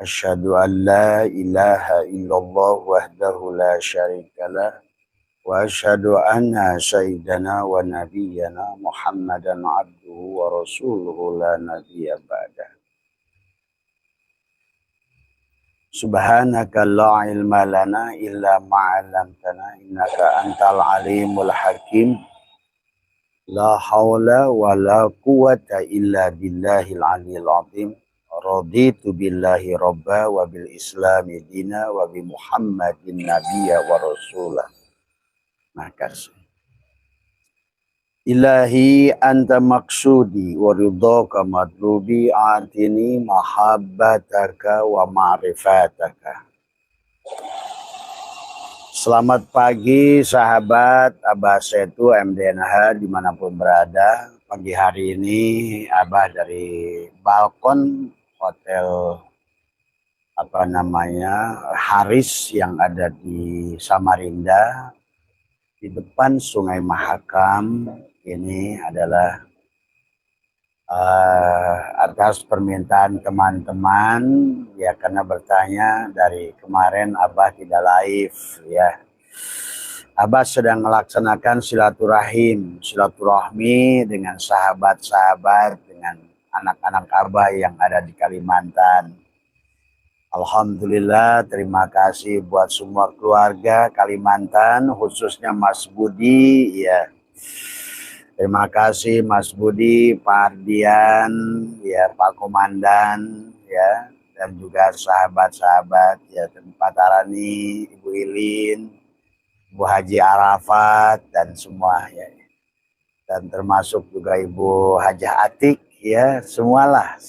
Asyhadu an la ilaha illallah wahdahu la syarikalah wa asyhadu anna sayyidana wa nabiyyana Muhammadan abduhu wa rasuluhu la nabiyya ba'dah. Subhanaka la ilma lana illa ma 'allamtana innaka antal alimul hakim. La haula wa la quwata illa billahil aliyil azim. Raditu billahi robba wa bil islami dina wa bi muhammadin nabiyya wa rasulah. Makasih. Ilahi anta maksudi wa ridhaka matlubi atini mahabbataka wa ma'rifataka. Selamat pagi sahabat Abah Setu MDNH dimanapun berada. Pagi hari ini Abah dari balkon hotel Haris yang ada di Samarinda di depan Sungai Mahakam. Ini adalah atas permintaan teman-teman ya, karena bertanya dari kemarin Abah tidak live ya. Abah sedang melaksanakan silaturahmi dengan sahabat-sahabat, dengan anak-anak Abah yang ada di Kalimantan. Alhamdulillah, terima kasih buat semua keluarga Kalimantan, khususnya Mas Budi ya. Terima kasih Mas Budi, Pak Ardian, ya Pak Komandan, ya, dan juga sahabat-sahabat, ya, Pak Tarani, Ibu Ilin, Ibu Haji Arafat, dan semua, ya, dan termasuk juga Ibu Hajah Atik, ya, semualah.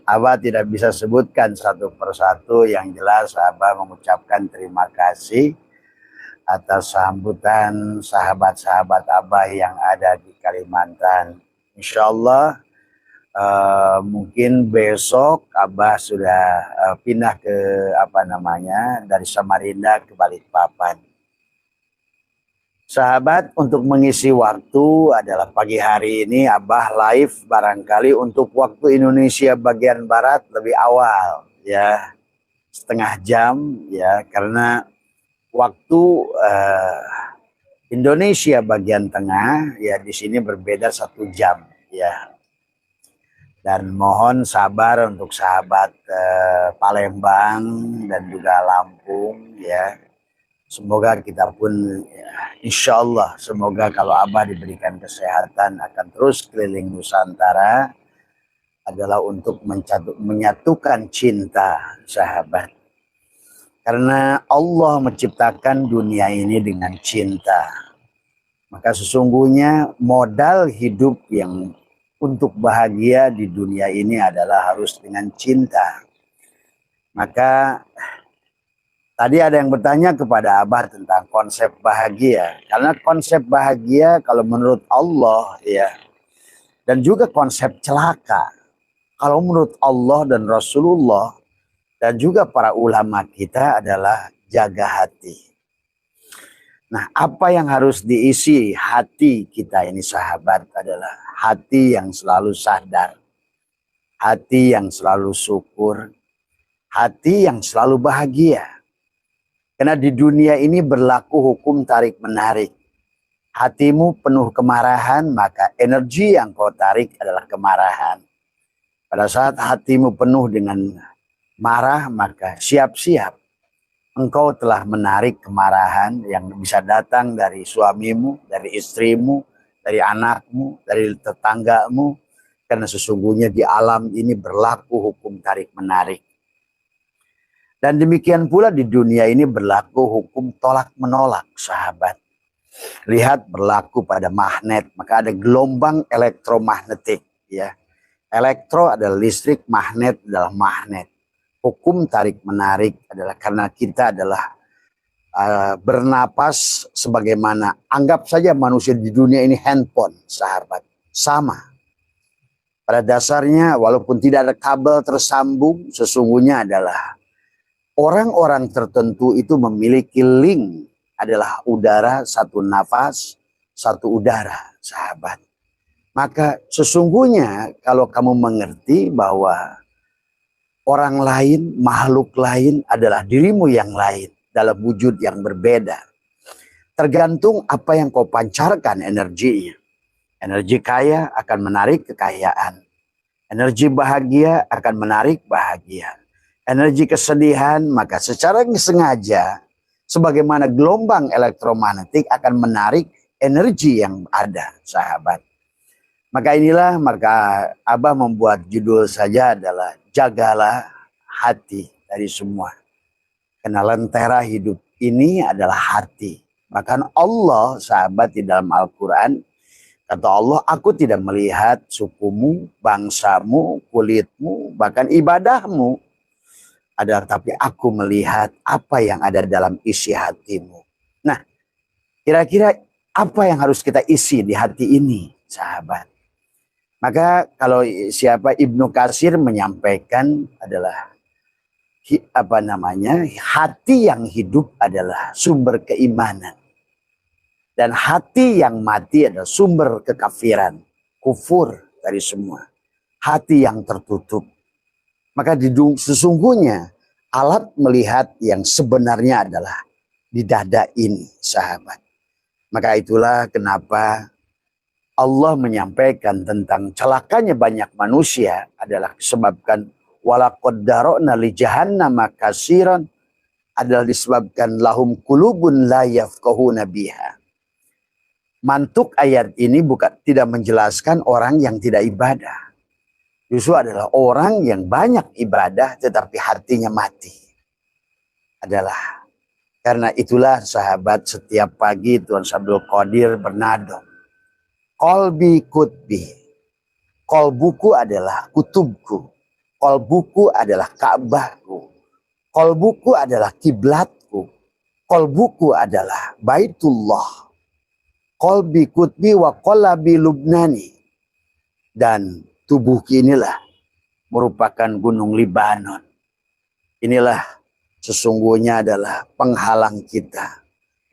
Abah tidak bisa sebutkan satu persatu, yang jelas Abah mengucapkan terima kasih atas sambutan sahabat-sahabat Abah yang ada di Kalimantan. Insya Allah mungkin besok Abah sudah pindah ke dari Samarinda ke Balikpapan. Sahabat, untuk mengisi waktu adalah pagi hari ini Abah live barangkali untuk waktu Indonesia bagian barat lebih awal ya, setengah jam ya, karena waktu Indonesia bagian tengah ya di sini berbeda 1 jam ya. Dan mohon sabar untuk sahabat Palembang dan juga Lampung ya. Semoga kita pun ya, insya Allah semoga kalau Abah diberikan kesehatan akan terus keliling Nusantara adalah untuk menyatukan cinta sahabat. Karena Allah menciptakan dunia ini dengan cinta. Maka sesungguhnya modal hidup yang untuk bahagia di dunia ini adalah harus dengan cinta. Maka tadi ada yang bertanya kepada Abah tentang konsep bahagia. Karena konsep bahagia kalau menurut Allah ya, dan juga konsep celaka. Kalau menurut Allah dan Rasulullah dan juga para ulama kita adalah jaga hati. Nah, apa yang harus diisi hati kita ini sahabat adalah hati yang selalu sadar, hati yang selalu syukur, hati yang selalu bahagia. Karena di dunia ini berlaku hukum tarik-menarik. Hatimu penuh kemarahan, maka energi yang kau tarik adalah kemarahan. Pada saat hatimu penuh dengan marah, maka siap-siap engkau telah menarik kemarahan yang bisa datang dari suamimu, dari istrimu, dari anakmu, dari tetanggamu. Karena sesungguhnya di alam ini berlaku hukum tarik-menarik. Dan demikian pula di dunia ini berlaku hukum tolak-menolak sahabat. Lihat berlaku pada magnet, maka ada gelombang elektromagnetik. Ya. Elektro adalah listrik, magnet adalah magnet. Hukum tarik-menarik adalah karena kita adalah bernapas sebagaimana, anggap saja manusia di dunia ini handphone, sahabat. Sama. Pada dasarnya walaupun tidak ada kabel tersambung, sesungguhnya adalah orang-orang tertentu itu memiliki link, adalah udara, satu nafas, satu udara, sahabat. Maka sesungguhnya kalau kamu mengerti bahwa orang lain, makhluk lain adalah dirimu yang lain dalam wujud yang berbeda. Tergantung apa yang kau pancarkan energinya. Energi kaya akan menarik kekayaan. Energi bahagia akan menarik bahagia. Energi kesedihan maka secara sengaja sebagaimana gelombang elektromagnetik akan menarik energi yang ada, sahabat. Maka Abah membuat judul saja adalah jagalah hati dari semua. Karena lentera hidup ini adalah hati. Bahkan Allah, sahabat, di dalam Al-Quran, kata Allah, aku tidak melihat sukumu, bangsamu, kulitmu, bahkan ibadahmu. Tapi aku melihat apa yang ada dalam isi hatimu. Nah, kira-kira apa yang harus kita isi di hati ini, sahabat? Maka kalau Ibnu Katsir menyampaikan adalah hati yang hidup adalah sumber keimanan. Dan hati yang mati adalah sumber kekafiran, kufur dari semua. Hati yang tertutup. Maka sesungguhnya alat melihat yang sebenarnya adalah di dada ini, sahabat. Maka itulah kenapa Allah menyampaikan tentang celakanya banyak manusia adalah disebabkan walaqad dara'na li jahannama katsiran, adalah disebabkan lahum qulubun la yafqahuna biha. Mantuk ayat ini tidak menjelaskan orang yang tidak ibadah. Justru adalah orang yang banyak ibadah tetapi hatinya mati. Karena itulah, sahabat, setiap pagi Tuan Abdul Qadir bernado. Qalbi kutbi. Qalbuku adalah kutubku. Qalbuku adalah Ka'bahku. Qalbuku adalah kiblatku. Qalbuku adalah Baitullah. Qalbi kutbi wa qalabi lubnani. Dan tubuhku inilah merupakan gunung Libanon. Inilah sesungguhnya adalah penghalang kita.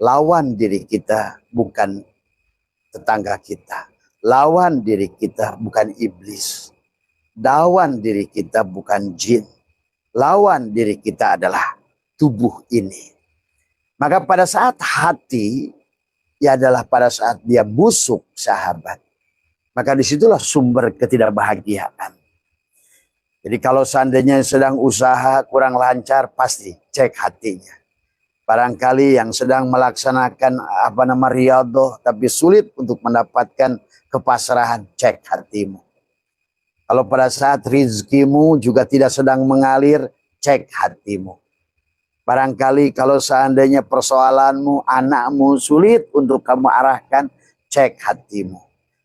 Lawan diri kita bukan tetangga kita. Lawan diri kita bukan iblis. Lawan diri kita bukan jin. Lawan diri kita adalah tubuh ini. Maka pada saat hati, adalah pada saat dia busuk, sahabat. Maka disitulah sumber ketidakbahagiaan. Jadi kalau seandainya sedang usaha kurang lancar, pasti cek hatinya. Barangkali yang sedang melaksanakan riyadhah tapi sulit untuk mendapatkan kepasrahan, cek hatimu. Kalau pada saat rizkimu juga tidak sedang mengalir, cek hatimu. Barangkali kalau seandainya persoalanmu, anakmu sulit untuk kamu arahkan, cek hatimu.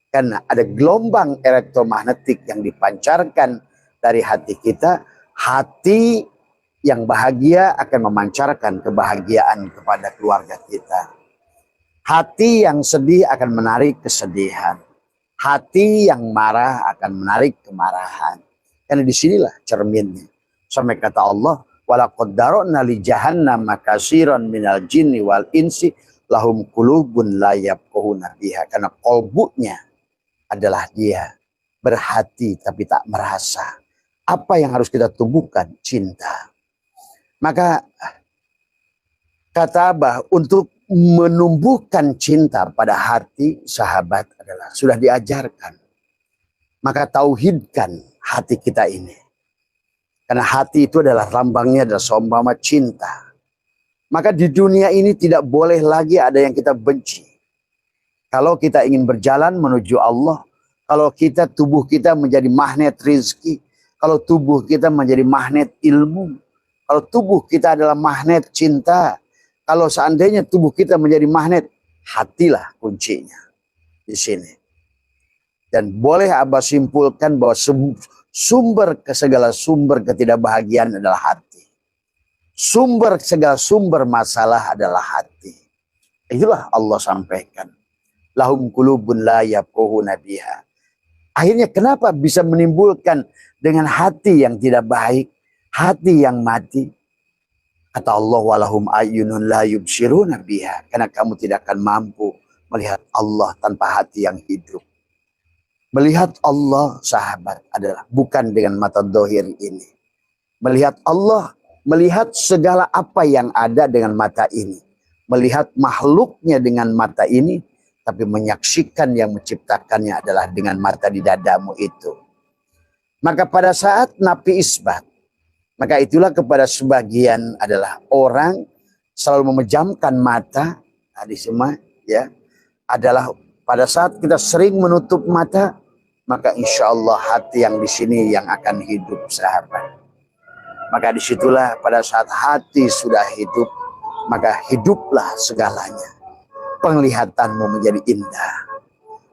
Karena ada gelombang elektromagnetik yang dipancarkan dari hati kita. Hati yang bahagia akan memancarkan kebahagiaan kepada keluarga kita. Hati yang sedih akan menarik kesedihan. Hati yang marah akan menarik kemarahan. Karena disinilah cerminnya. Sampai kata Allah, walaqad dara'na li jahannama katsiran minal jinni wal insi lahum qulubun la yafqahuna biha. Karena qalbunya adalah dia berhati tapi tak merasa. Apa yang harus kita tumbuhkan? Cinta. Maka kata Abah, untuk menumbuhkan cinta pada hati, sahabat, adalah sudah diajarkan. Maka tauhidkan hati kita ini. Karena hati itu adalah lambangnya adalah seumpama cinta. Maka di dunia ini tidak boleh lagi ada yang kita benci. Kalau kita ingin berjalan menuju Allah, kalau tubuh kita menjadi magnet rizki, kalau tubuh kita menjadi magnet ilmu, kalau tubuh kita adalah magnet cinta, kalau seandainya tubuh kita menjadi magnet, hatilah kuncinya di sini. Dan boleh Abah simpulkan bahwa segala sumber ketidakbahagiaan adalah hati. Segala sumber masalah adalah hati. Itulah Allah sampaikan. Lahum qulubun la yafqahuna biha. Akhirnya kenapa bisa menimbulkan dengan hati yang tidak baik, hati yang mati? Kata Allah, walahum ayyunun la yubsiruna biha. Karena kamu tidak akan mampu melihat Allah tanpa hati yang hidup. Melihat Allah, sahabat, adalah bukan dengan mata dohir ini. Melihat Allah, melihat segala apa yang ada dengan mata ini. Melihat makhluknya dengan mata ini, tapi menyaksikan yang menciptakannya adalah dengan mata di dadamu itu. Maka pada saat napi isbat, maka itulah kepada sebagian adalah orang selalu memejamkan mata, di semua ya, adalah pada saat kita sering menutup mata, maka insya Allah hati yang di sini yang akan hidup, sahabat. Maka disitulah pada saat hati sudah hidup, maka hiduplah segalanya. Penglihatanmu menjadi indah.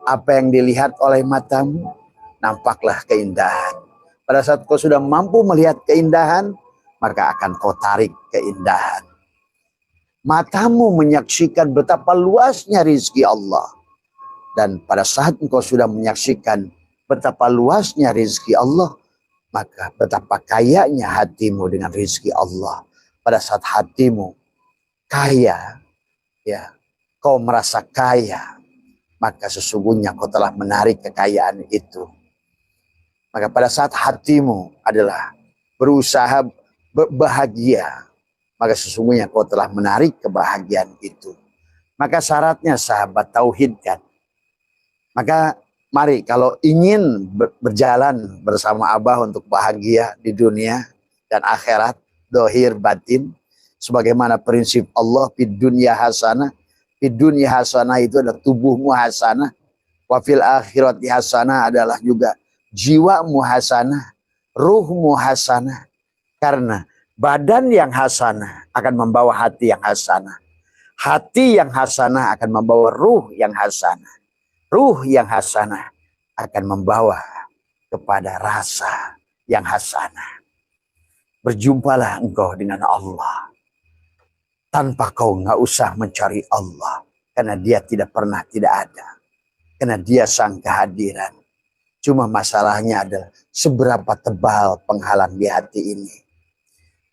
Apa yang dilihat oleh matamu, nampaklah keindahan. Pada saat kau sudah mampu melihat keindahan, maka akan kau tarik keindahan. Matamu menyaksikan betapa luasnya rizki Allah. Dan pada saat engkau sudah menyaksikan betapa luasnya rizki Allah, maka betapa kayanya hatimu dengan rizki Allah. Pada saat hatimu kaya, ya, kau merasa kaya, maka sesungguhnya kau telah menarik kekayaan itu. Maka pada saat hatimu adalah berusaha bahagia, maka sesungguhnya kau telah menarik kebahagiaan itu. Maka syaratnya sahabat tauhidkan. Maka mari kalau ingin berjalan bersama Abah untuk bahagia di dunia dan akhirat, dohir batin, sebagaimana prinsip Allah, fid dunya hasanah. Fid dunya hasanah itu adalah tubuhmu hasanah, wa fil akhirati hasanah adalah juga jiwamu hasanah, ruhmu hasanah. Karena badan yang hasanah akan membawa hati yang hasanah. Hati yang hasanah akan membawa ruh yang hasanah. Ruh yang hasanah akan membawa kepada rasa yang hasanah. Berjumpalah engkau dengan Allah. Tanpa kau nggak usah mencari Allah. Karena dia tidak pernah tidak ada. Karena dia sang kehadiran. Cuma masalahnya adalah seberapa tebal penghalang di hati ini.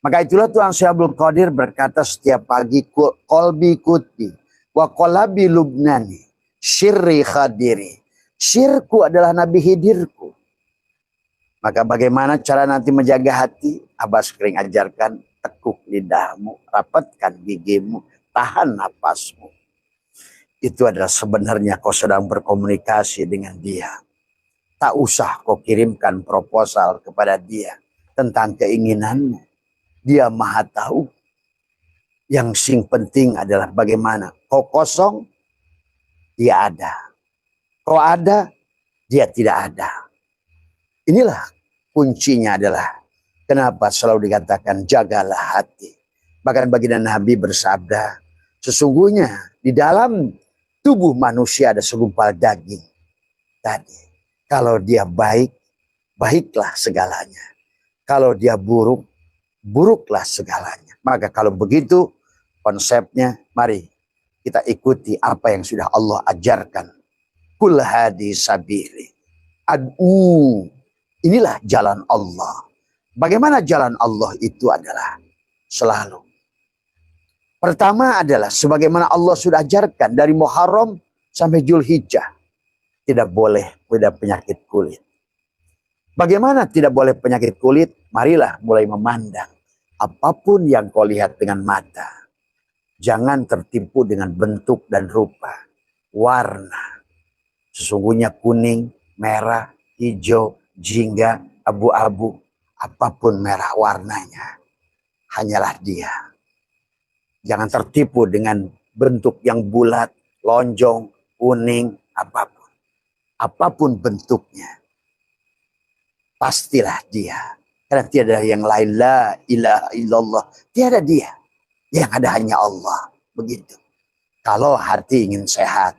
Maka itulah Tuhan Syekh Abdul Qadir berkata setiap pagi, kolbi kutbi wa kolabi lubnani syirri khadiri. Syirku adalah Nabi Hidirku. Maka bagaimana cara nanti menjaga hati? Abah sering ajarkan, tekuk lidahmu, rapatkan gigimu, tahan napasmu. Itu adalah sebenarnya kau sedang berkomunikasi dengan dia. Tak usah kau kirimkan proposal kepada dia tentang keinginanmu. Dia maha tahu. Yang sing penting adalah bagaimana kau kosong, dia ada. Kau ada, dia tidak ada. Inilah kuncinya adalah kenapa selalu dikatakan jagalah hati. Bahkan baginda Nabi bersabda, sesungguhnya di dalam tubuh manusia ada segumpal daging. Tadi, kalau dia baik, baiklah segalanya. Kalau dia buruk, buruklah segalanya. Maka kalau begitu konsepnya, mari kita ikuti apa yang sudah Allah ajarkan. Kul hadi sabili. Inilah jalan Allah. Bagaimana jalan Allah itu adalah selalu. Pertama adalah sebagaimana Allah sudah ajarkan dari Muharram sampai Zulhijjah. Tidak boleh punya penyakit kulit. Bagaimana tidak boleh penyakit kulit? Marilah mulai memandang. Apapun yang kau lihat dengan mata. Jangan tertipu dengan bentuk dan rupa. Warna. Sesungguhnya kuning, merah, hijau, jingga, abu-abu. Apapun merah warnanya. Hanyalah dia. Jangan tertipu dengan bentuk yang bulat, lonjong, kuning, apapun. Apapun bentuknya. Pastilah dia. Karena tiada yang lain, la ilaha illallah. Tiada dia. Yang ada hanya Allah. Begitu. Kalau hati ingin sehat.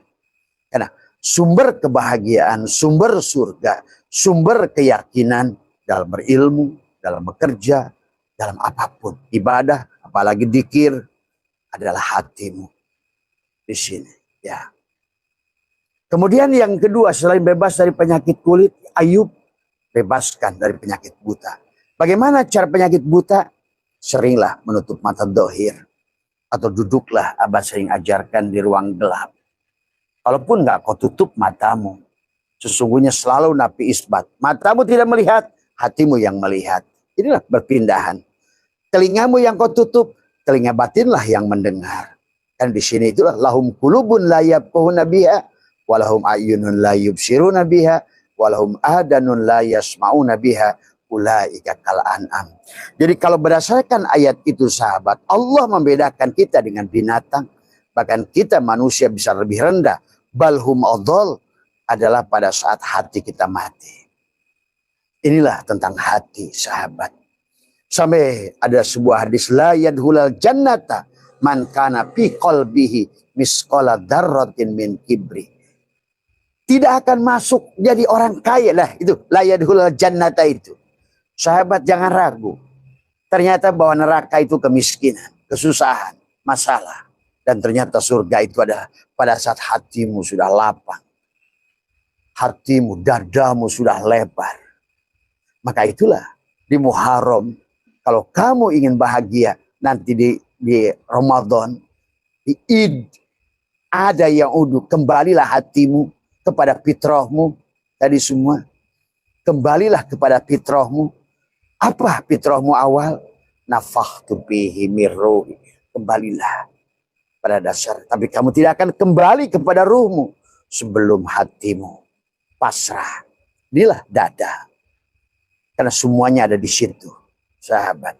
Karena sumber kebahagiaan, sumber surga, sumber keyakinan dalam berilmu, dalam bekerja, dalam apapun. Ibadah, apalagi dzikir, adalah hatimu. Di sini. Ya. Kemudian yang kedua, selain bebas dari penyakit kulit, Ayub bebaskan dari penyakit buta. Bagaimana cara penyakit buta? Seringlah menutup mata dohir. Atau duduklah, Abah sering ajarkan di ruang gelap. Kalaupun nggak kau tutup matamu, sesungguhnya selalu napi isbat. Matamu tidak melihat, hatimu yang melihat. Inilah berpindahan. Telingamu yang kau tutup, telinga batinlah yang mendengar. Dan di sini itulah lahum qulubun la yafqahuna biha walahum ayyunun la yubsiruna biha walahum adanun la yasmauna biha ulaika kal an'am. Jadi kalau berdasarkan ayat itu sahabat, Allah membedakan kita dengan binatang. Bahkan kita manusia bisa lebih rendah. Balhum adol adalah pada saat hati kita mati. Inilah tentang hati sahabat. Sampai ada sebuah hadis, la yadhulal jannata man kana fi qalbihi misqala dzarratin min kibri. Tidak akan masuk jadi orang kaya lah itu, la yadhulal jannata itu. Sahabat jangan ragu. Ternyata bahwa neraka itu kemiskinan, kesusahan, masalah. Dan ternyata surga itu ada pada saat hatimu sudah lapang. Hatimu, dadamu sudah lebar. Maka itulah di Muharram, kalau kamu ingin bahagia nanti di Ramadan, di Id, ada yang udah, kembalilah hatimu kepada fitrahmu tadi semua. Kembalilah kepada fitrahmu. Apa fitrahmu awal? Nafakhtu bihi mir ruhi. Kembalilah pada dasar. Tapi kamu tidak akan kembali kepada ruhmu sebelum hatimu pasrah. Inilah dada. Karena semuanya ada di situ, sahabat.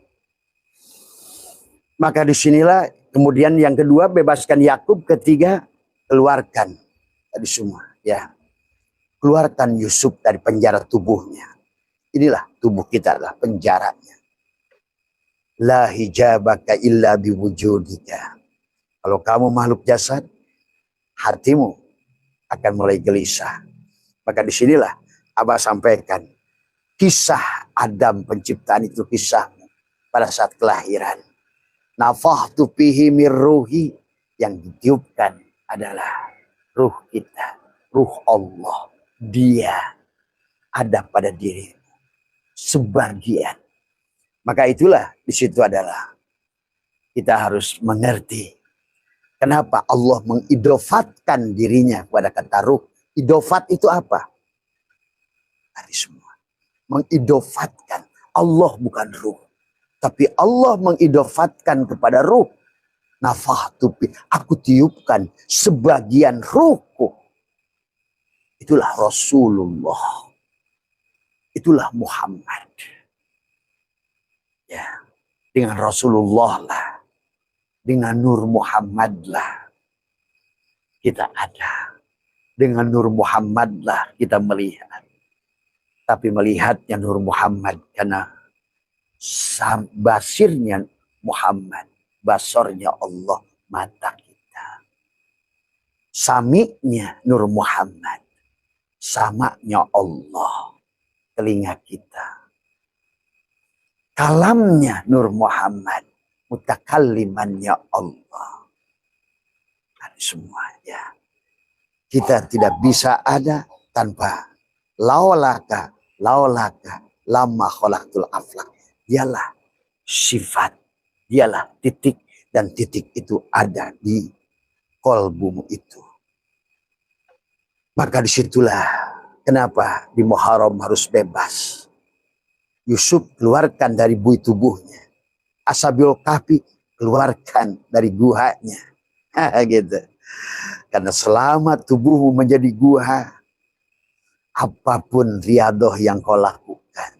Maka disinilah kemudian yang kedua, bebaskan Yakub. Ketiga, keluarkan tadi semua, ya. Keluarkan Yusuf dari penjara tubuhnya. Inilah tubuh kita adalah penjaranya. La hijabaka illa biwujudika. Kalau kamu makhluk jasad, hatimu akan mulai gelisah. Maka disinilah Abah sampaikan kisah Adam penciptaan itu, kisahmu pada saat kelahiran. Nafakhtu fihi mir ruhi, yang ditiupkan adalah ruh kita, ruh Allah. Dia ada pada dirimu sebagian. Maka itulah di situ adalah kita harus mengerti kenapa Allah mengidofatkan dirinya kepada kata ruh. Idofat itu apa? Tadi semua mengidofatkan. Allah bukan ruh, tapi Allah mengidofatkan kepada ruh. Nafakhtu fi, aku tiupkan sebagian ruhku. Itulah Rasulullah. Itulah Muhammad. Ya, dengan Rasulullah lah, dengan Nur Muhammad lah kita ada. Dengan Nur Muhammad lah kita melihat. Tapi melihatnya Nur Muhammad karena basirnya Muhammad, basornya Allah, mata kita. Sami'nya Nur Muhammad, samanya Allah, telinga kita. Kalamnya Nur Muhammad, mutakallimannya Allah. Ada semua, ya. Kita tidak bisa ada tanpa laulaka lama khalaqtul aflak. Dialah sifat, dialah titik, dan titik itu ada di kolbumu itu. Maka disitulah kenapa di Muharram harus bebas. Yusuf keluarkan dari bui tubuhnya. Ashabil Kahfi keluarkan dari guhanya. Gitu. Karena selama tubuhmu menjadi guha, apapun riadoh yang kau lakukan.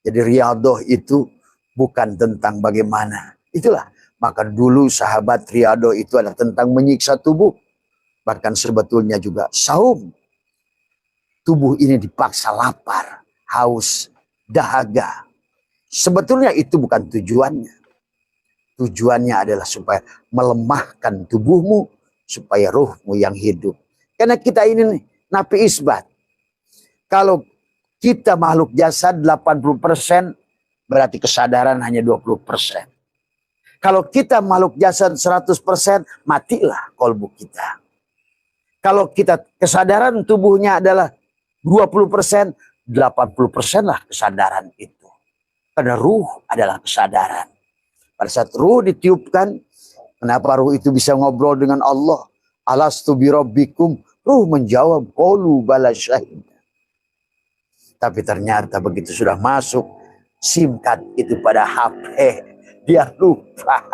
Jadi riadoh itu bukan tentang bagaimana. Itulah. Maka dulu sahabat riadoh itu adalah tentang menyiksa tubuh. Bahkan sebetulnya juga saum. Tubuh ini dipaksa lapar, haus, dahaga. Sebetulnya itu bukan tujuannya. Tujuannya adalah supaya melemahkan tubuhmu, supaya ruhmu yang hidup. Karena kita ini nih, napi isbat. Kalau kita makhluk jasad 80%, berarti kesadaran hanya 20%. Kalau kita makhluk jasad 100%, matilah kolbu kita. Kalau kita kesadaran tubuhnya adalah 20%, 80% lah kesadaran itu. Karena ruh adalah kesadaran. Pada saat ruh ditiupkan, kenapa ruh itu bisa ngobrol dengan Allah? Alastu birabbikum, ruh menjawab, qalu bala syahidna. Tapi ternyata begitu sudah masuk SIM card itu pada HP. Dia lupa.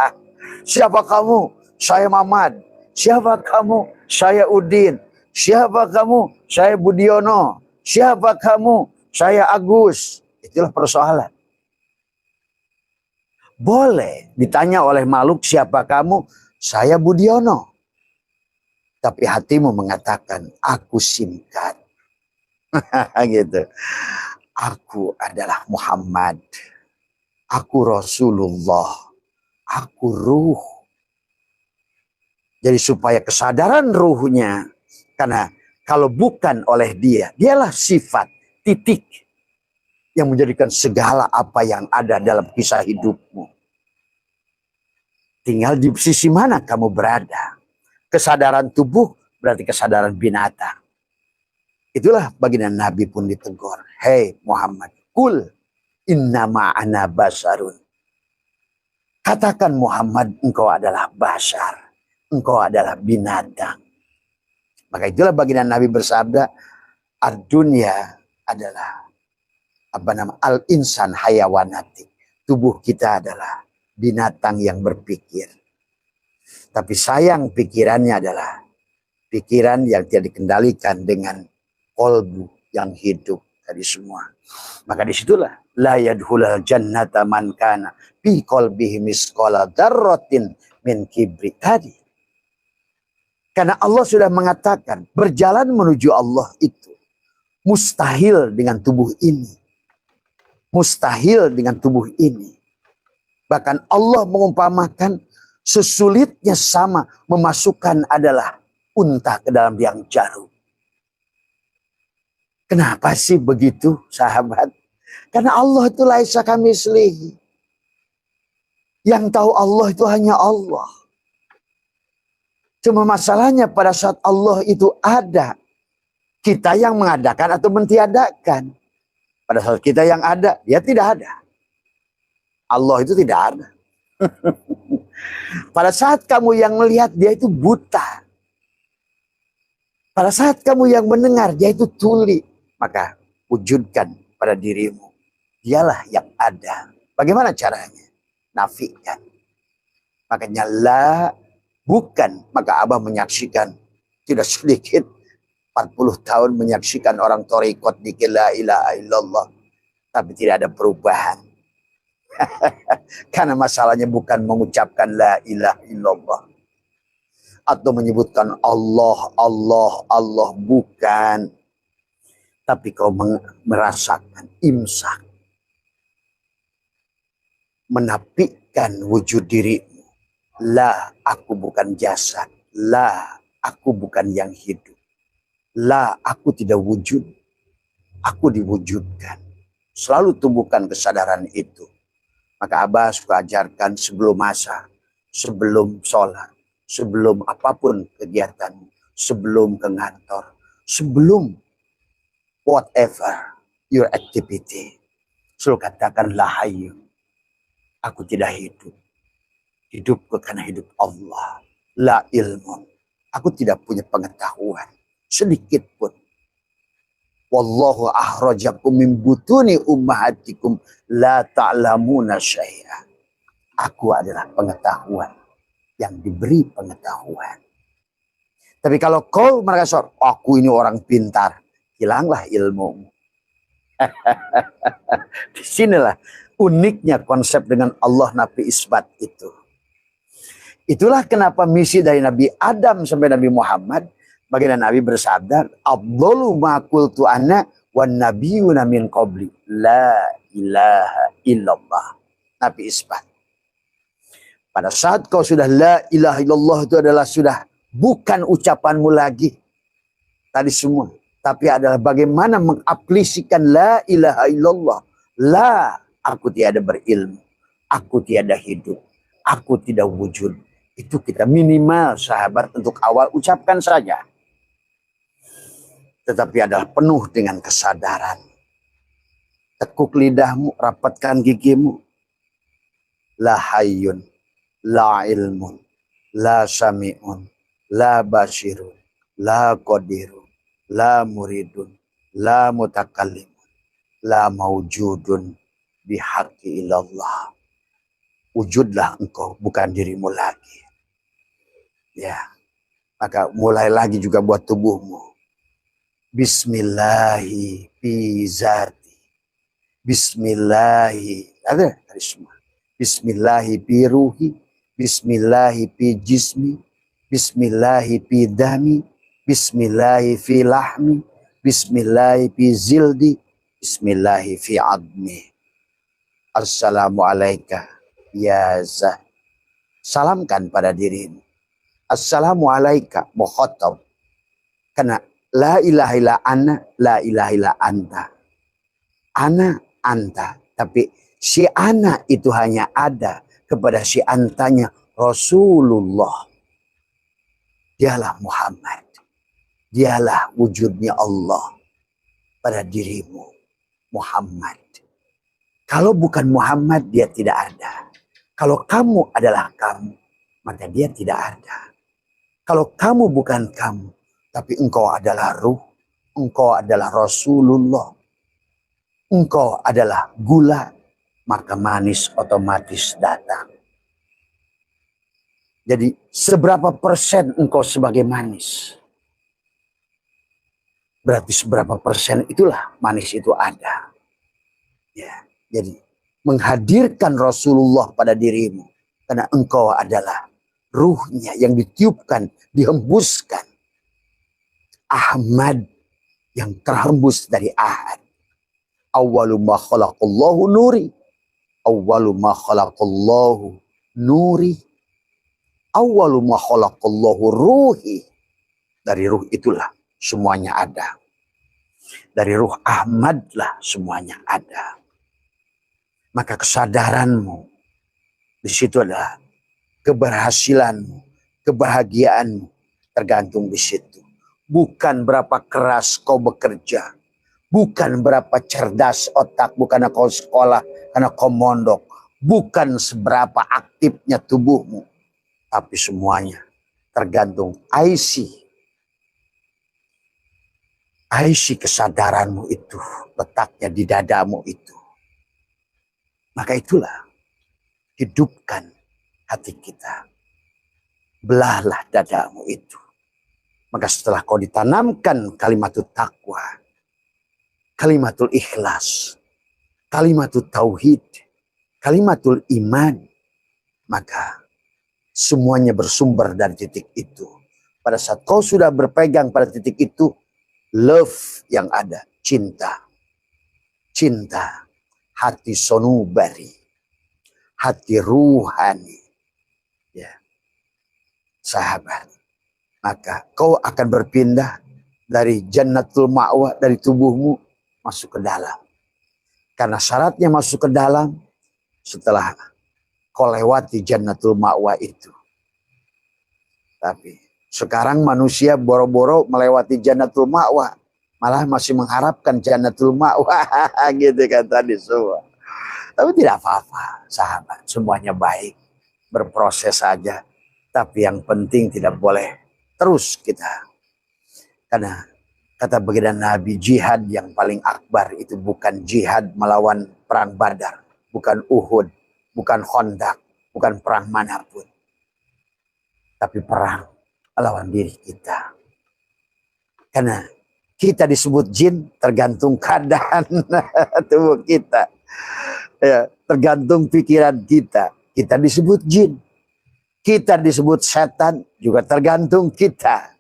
Siapa kamu? Saya Mamat. Siapa kamu? Saya Udin. Siapa kamu? Saya Budiono. Siapa kamu? Saya Agus. Itulah persoalan. Boleh ditanya oleh makhluk, siapa kamu? Saya Budiono. Tapi hatimu mengatakan, aku SIM card. Gitu. Aku adalah Muhammad. Aku Rasulullah. Aku ruh. Jadi supaya kesadaran ruhnya, karena kalau bukan oleh dia, dialah sifat, titik yang menjadikan segala apa yang ada dalam kisah hidupmu. Tinggal di sisi mana kamu berada. Kesadaran tubuh berarti kesadaran binatang. Itulah baginda Nabi pun ditegur. Hei Muhammad, kul innama ana basarun. Katakan Muhammad, engkau adalah basar. Engkau adalah binatang. Maka itulah baginda Nabi bersabda, ad-dunya adalah al-insan hayawanati. Tubuh kita adalah binatang yang berpikir. Tapi sayang pikirannya adalah pikiran yang tidak dikendalikan dengan kolbu yang hidup tadi semua. Maka disitulah la yadkhulul jannata man kana fi qalbihi misqala dzarratin min kibri tadi. Karena Allah sudah mengatakan berjalan menuju Allah itu mustahil dengan tubuh ini. Mustahil dengan tubuh ini. Bahkan Allah mengumpamakan sesulitnya sama memasukkan adalah unta ke dalam liang jarum. Kenapa sih begitu sahabat? Karena Allah itu laisa kamitslihi. Yang tahu Allah itu hanya Allah. Cuma masalahnya pada saat Allah itu ada, kita yang mengadakan atau mentiadakan. Pada saat kita yang ada, dia tidak ada. Allah itu tidak ada. Pada saat kamu yang melihat, dia itu buta. Pada saat kamu yang mendengar, dia itu tuli. Maka wujudkan pada dirimu. Dialah yang ada. Bagaimana caranya? Nafikan. Makanya bukan. Maka Abah menyaksikan. Tidak sedikit. 40 tahun menyaksikan orang thariqat di la ilaha illallah. Tapi tidak ada perubahan. Karena masalahnya bukan mengucapkan la ilaha illallah. Atau menyebutkan Allah, Allah, Allah. Bukan. Tapi kau merasakan imsak. Menafikan wujud dirimu. La, aku bukan jasad. La, aku bukan yang hidup. La, aku tidak wujud. Aku diwujudkan. Selalu tumbuhkan kesadaran itu. Maka Abah suka ajarkan sebelum masa, sebelum sholat, sebelum apapun kegiatan, sebelum ke kantor, sebelum whatever your activity. Selalu katakan la hayyu. Aku tidak hidup. Hidupku karena hidup Allah. La ilmun. Aku tidak punya pengetahuan. Sedikit pun. Wallahu akhrajakum min butuni ummahatikum la ta'lamuna syai'a. Aku adalah pengetahuan yang diberi pengetahuan. Tapi kalau kau merasa aku ini orang pintar, hilanglah ilmu. Disinilah uniknya konsep dengan Allah Nabi Isbat itu. Itulah kenapa misi dari Nabi Adam sampai Nabi Muhammad. Baginda Nabi bersabda, Abdullu ma qultu ana wan nabiyuna min qabli. La ilaha illallah. Nabi Isbat. Pada saat kau sudah la ilaha illallah itu adalah sudah bukan ucapanmu lagi. Tadi semua. Tapi adalah bagaimana mengaplikasikan la ilaha illallah. La, aku tiada berilmu. Aku tiada hidup. Aku tidak wujud. Itu kita minimal sahabat untuk awal ucapkan saja. Tetapi adalah penuh dengan kesadaran. Tekuk lidahmu, rapatkan gigimu. La hayyun, la ilmun, la sami'un, la basirun, la qadirun, la muridun, la mutakallimun, la maujudun bihaqqi ilallah. Wujudlah engkau, bukan dirimu lagi. Ya, maka mulai lagi juga buat tubuhmu. Bismillahi fi zati. Bismillahi, ada dari semua. Bismillahi fi ruhi. Bismillahi fi jismi. Bismillahi fi dami. Bismillahi fi lahmi. Bismillahi fi zildi. Bismillahi fi admi. Assalamualaikum ya Zah. Salamkan pada dirimu. Assalamualaikum mukhatab. Karena la ilaha illa ana, la ilaha illa anta. Ana, anta. Tapi si ana itu hanya ada kepada si antanya Rasulullah. Dialah Muhammad. Dialah wujudnya Allah pada dirimu Muhammad. Kalau bukan Muhammad, dia tidak ada. Kalau kamu adalah kamu, maka dia tidak ada. Kalau kamu bukan kamu, tapi engkau adalah ruh, engkau adalah Rasulullah, engkau adalah gula, maka manis otomatis datang. Jadi seberapa persen engkau sebagai manis? Berarti seberapa persen itulah manis itu ada. Ya, jadi menghadirkan Rasulullah pada dirimu. Karena engkau adalah ruhnya yang ditiupkan, dihembuskan. Ahmad yang terhembus dari Ahad. Awwalu ma khalaqallahu nuri. Awwalu ma khalaqallahu nuri. Awwalu ma khalaqallahu ruhi. Dari ruh itulah semuanya ada. Dari ruh Ahmad lah semuanya ada. Maka kesadaranmu di situ adalah keberhasilanmu, kebahagiaanmu tergantung di situ. Bukan berapa keras kau bekerja, bukan berapa cerdas otak, bukan kau sekolah, karena kau mondok, bukan seberapa aktifnya tubuhmu, tapi semuanya tergantung IC kesadaranmu itu, letaknya di dadamu itu. Maka itulah, hidupkan hati kita. Belahlah dadamu itu. Maka setelah kau ditanamkan kalimatul taqwa, kalimatul ikhlas, kalimatul tauhid, kalimatul iman, maka semuanya bersumber dari titik itu. Pada saat kau sudah berpegang pada titik itu, love yang ada, cinta. Cinta, hati sonubari, hati ruhani. Ya, sahabat, maka kau akan berpindah dari jannatul ma'wa, dari tubuhmu masuk ke dalam. Karena syaratnya masuk ke dalam setelah kau lewati jannatul ma'wa itu. Tapi sekarang manusia boro-boro melewati jannatul ma'wa, malah masih mengharapkan jannatul ma'wa gitu kan tadi semua. Tapi tidak apa-apa sahabat, semuanya baik, berproses saja. Tapi yang penting tidak boleh terus kita. Karena kata baginda Nabi, jihad yang paling akbar itu bukan jihad melawan perang Badar, bukan Uhud, bukan Khandaq, bukan perang manapun. Tapi perang melawan diri kita. Karena kita disebut jin tergantung keadaan tubuh kita. Ya, tergantung pikiran kita. Kita disebut jin. Kita disebut setan juga tergantung kita.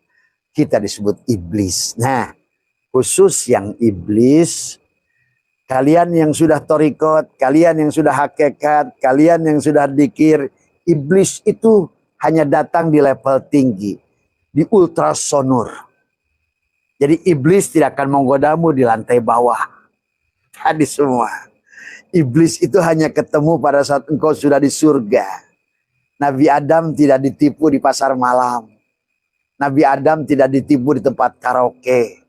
Kita disebut iblis. Nah, khusus yang iblis, kalian yang sudah torikot, kalian yang sudah hakikat, kalian yang sudah dikir, iblis itu hanya datang di level tinggi, di ultrasonur. Jadi iblis tidak akan menggodamu di lantai bawah. Tadi semua. Iblis itu hanya ketemu pada saat engkau sudah di surga. Nabi Adam tidak ditipu di pasar malam. Nabi Adam tidak ditipu di tempat karaoke.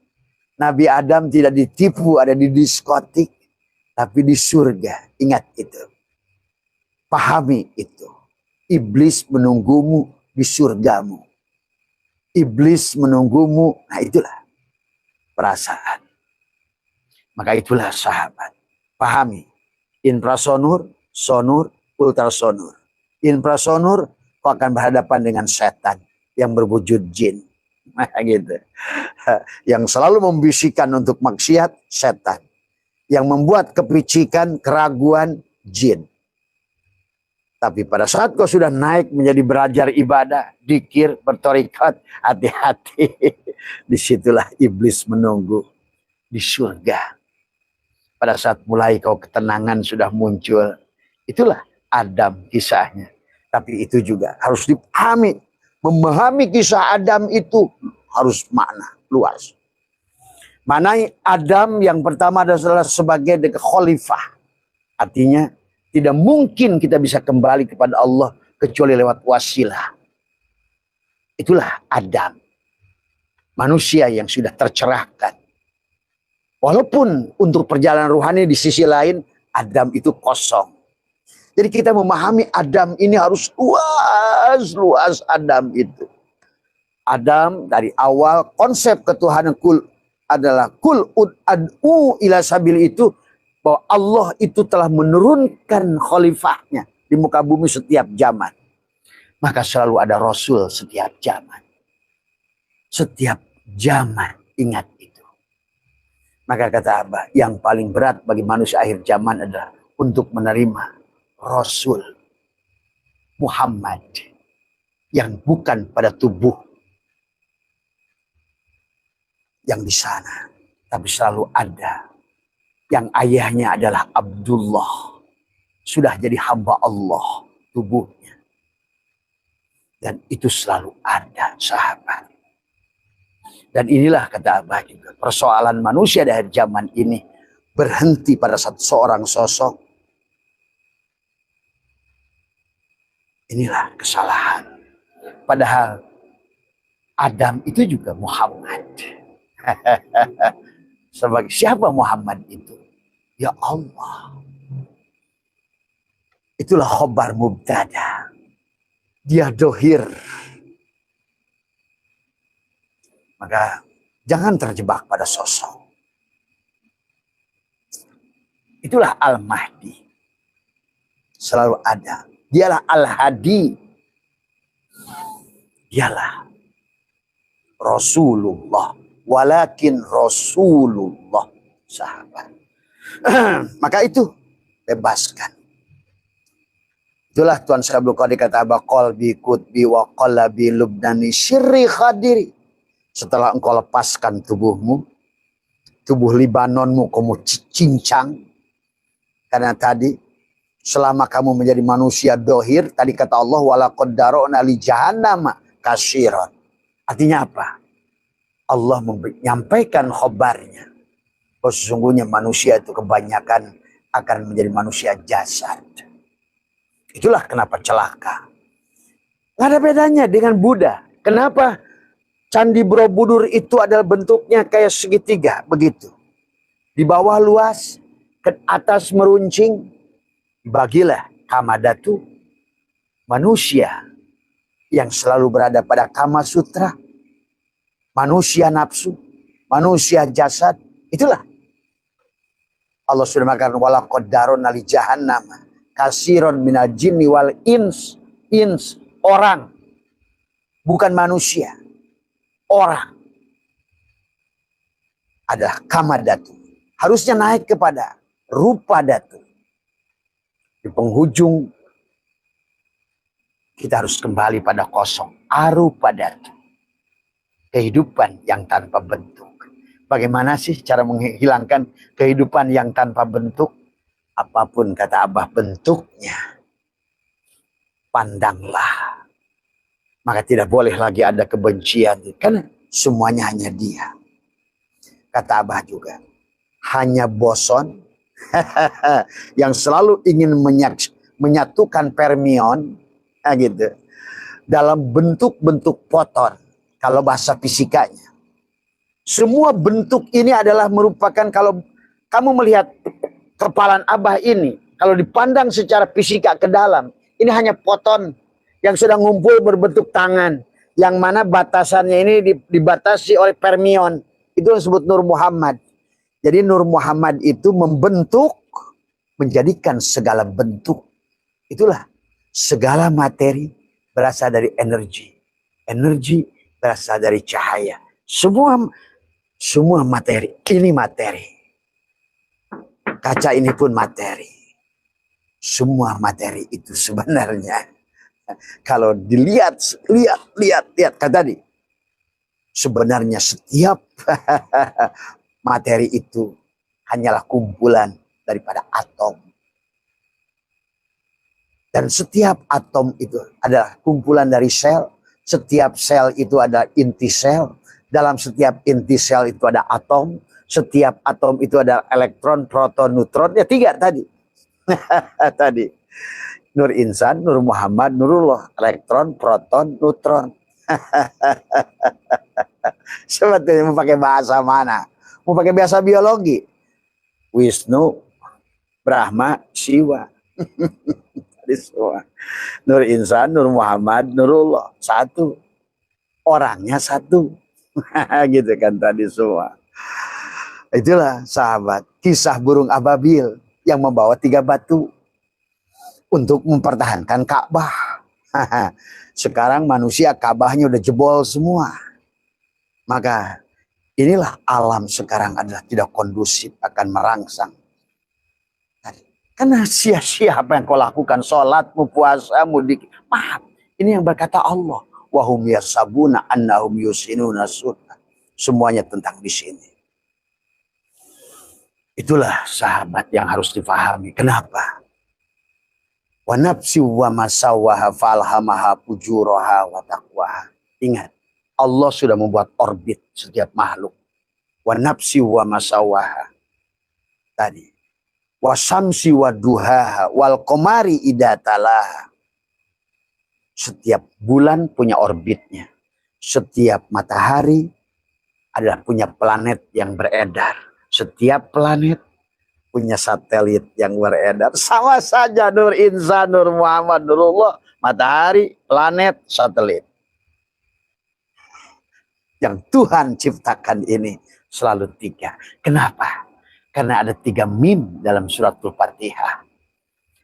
Nabi Adam tidak ditipu ada di diskotik. Tapi di surga. Ingat itu. Pahami itu. Iblis menunggumu di surgamu. Iblis menunggumu. Nah itulah perasaan. Maka itulah sahabat. Pahami. Infrasonur, sonur, ultrasonur. Infrasonur, kau akan berhadapan dengan setan yang berwujud jin. Nah, gitu. Yang selalu membisikkan untuk maksiat, setan. Yang membuat kepicikan, keraguan, jin. Tapi pada saat kau sudah naik menjadi belajar ibadah, dikir, bertorikat, hati-hati. Disitulah iblis menunggu di surga. Pada saat mulai kau ketenangan sudah muncul, itulah Adam kisahnya. Tapi itu juga harus dipahami. Memahami kisah Adam itu harus makna luas. Manai Adam yang pertama adalah sebagai khalifah. Artinya tidak mungkin kita bisa kembali kepada Allah kecuali lewat wasilah. Itulah Adam. Manusia yang sudah tercerahkan. Walaupun untuk perjalanan rohani di sisi lain, Adam itu kosong. Jadi kita memahami Adam ini harus luas Adam itu. Adam dari awal konsep ketuhanan kul adalah kul ad'u ila sabil itu, bahwa Allah itu telah menurunkan khalifahnya di muka bumi setiap zaman. Maka selalu ada Rasul setiap zaman. Setiap zaman ingat itu. Maka kata Abah, yang paling berat bagi manusia akhir zaman adalah untuk menerima Rasul Muhammad yang bukan pada tubuh yang di sana, tapi selalu ada yang ayahnya adalah Abdullah, sudah jadi hamba Allah tubuhnya, dan itu selalu ada sahabat. Dan inilah kata Abah juga, persoalan manusia di akhir zaman ini berhenti pada satu seorang sosok. Inilah kesalahan. Padahal Adam itu juga Muhammad. Sebagai siapa Muhammad itu? Ya Allah. Itulah khobar mubtada. Dia dohir. Maka jangan terjebak pada sosok. Itulah Al-Mahdi. Selalu ada. Dialah Al-Hadi. Dialah Rasulullah. Walakin Rasulullah. Sahabat. Maka itu bebaskan. Itulah Tuan Syekh Qadir kata Abah, qalbi kutbi wa qalabi lubnani syirri khadiri. Setelah engkau lepaskan tubuhmu, tubuh Libanonmu kamu cincang. Karena tadi selama kamu menjadi manusia dohir, tadi kata Allah walaqad dara'na li jahannama katsiran. Artinya apa? Allah menyampaikan khobarnya. Bahwa sesungguhnya manusia itu kebanyakan akan menjadi manusia jasad. Itulah kenapa celaka. Gak ada bedanya dengan Buddha. Kenapa Candi Borobudur itu adalah bentuknya kayak segitiga, begitu. Di bawah luas, ke atas meruncing, bagilah Kamadatu, manusia yang selalu berada pada Kama Sutra, manusia nafsu, manusia jasad, itulah. Allah sudah mengatakan walaqad darana li jahannam katsiran minal jinni wal ins, orang, bukan manusia. Orang adalah Kamadatu. Harusnya naik kepada rupa datu. Di penghujung kita harus kembali pada kosong. Arupa datu. Kehidupan yang tanpa bentuk. Bagaimana sih cara menghilangkan kehidupan yang tanpa bentuk? Apapun kata Abah bentuknya, pandanglah. Maka tidak boleh lagi ada kebencian. Karena semuanya hanya dia. Kata Abah juga. Hanya boson. Yang selalu ingin menyatukan permion. Gitu. Dalam bentuk-bentuk foton. Kalau bahasa fisikanya. Semua bentuk ini adalah merupakan, kalau kamu melihat kepalan Abah ini. Kalau dipandang secara fisika ke dalam. Ini hanya foton yang sudah ngumpul berbentuk tangan. Yang mana batasannya ini dibatasi oleh permion. Itu disebut Nur Muhammad. Jadi Nur Muhammad itu membentuk menjadikan segala bentuk. Itulah segala materi berasal dari energi. Energi berasal dari cahaya. Semua materi. Ini materi. Kaca ini pun materi. Semua materi itu sebenarnya, kalau dilihat, lihat kan tadi, sebenarnya setiap materi itu hanyalah kumpulan daripada atom. Dan setiap atom itu adalah kumpulan dari sel. Setiap sel itu ada inti sel. Dalam setiap inti sel itu ada atom. Setiap atom itu ada elektron, proton, neutron. Ya 3 tadi. Tadi. Nur Insan, Nur Muhammad, Nurullah. Elektron, proton, neutron. Sebetulnya mau pakai bahasa mana? Mau pakai bahasa biologi? Wisnu, Brahma, Siwa. Nur Insan, Nur Muhammad, Nurullah. 1. Orangnya 1. Gitu kan tadi semua. Itulah sahabat, kisah burung ababil yang membawa 3 batu untuk mempertahankan Ka'bah. Sekarang manusia Ka'bahnya udah jebol semua. Maka inilah alam sekarang adalah tidak kondusif, akan merangsang. Karena sia-sia apa yang kau lakukan, sholatmu, puasamu, maaf. Ini yang berkata Allah. Wahum yasabuna annahum yusinuna sunnah. Semuanya tentang di sini. Itulah sahabat yang harus difahami. Kenapa? Wa nafsi wa masawaha falhamaha fujuraha wa taqwaha. Ingat, Allah sudah membuat orbit setiap makhluk. Wa nafsi wa masawaha. Tadi. Wa samsi wa duhaha wal qamari idatalaha. Setiap bulan punya orbitnya. Setiap matahari adalah punya planet yang beredar. Setiap planet punya satelit yang beredar. Sama saja Nur Insan, Nur Muhammad, Nurullah. Matahari, planet, satelit. Yang Tuhan ciptakan ini selalu 3. Kenapa? Karena ada 3 mim dalam suratul Fatihah.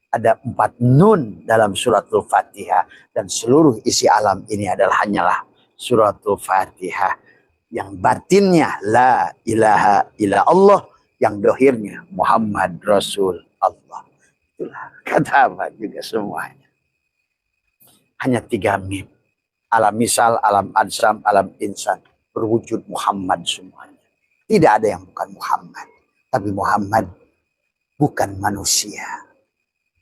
Ada 4 nun dalam suratul Fatihah. Dan seluruh isi alam ini adalah hanyalah suratul Fatihah. Yang batinnya la ilaha illa Allah. Yang dohirnya Muhammad Rasul Allah. Itulah kata apa juga semuanya. Hanya 3 mim. Alam misal, alam adsam, alam insan. Berwujud Muhammad semuanya. Tidak ada yang bukan Muhammad. Tapi Muhammad bukan manusia.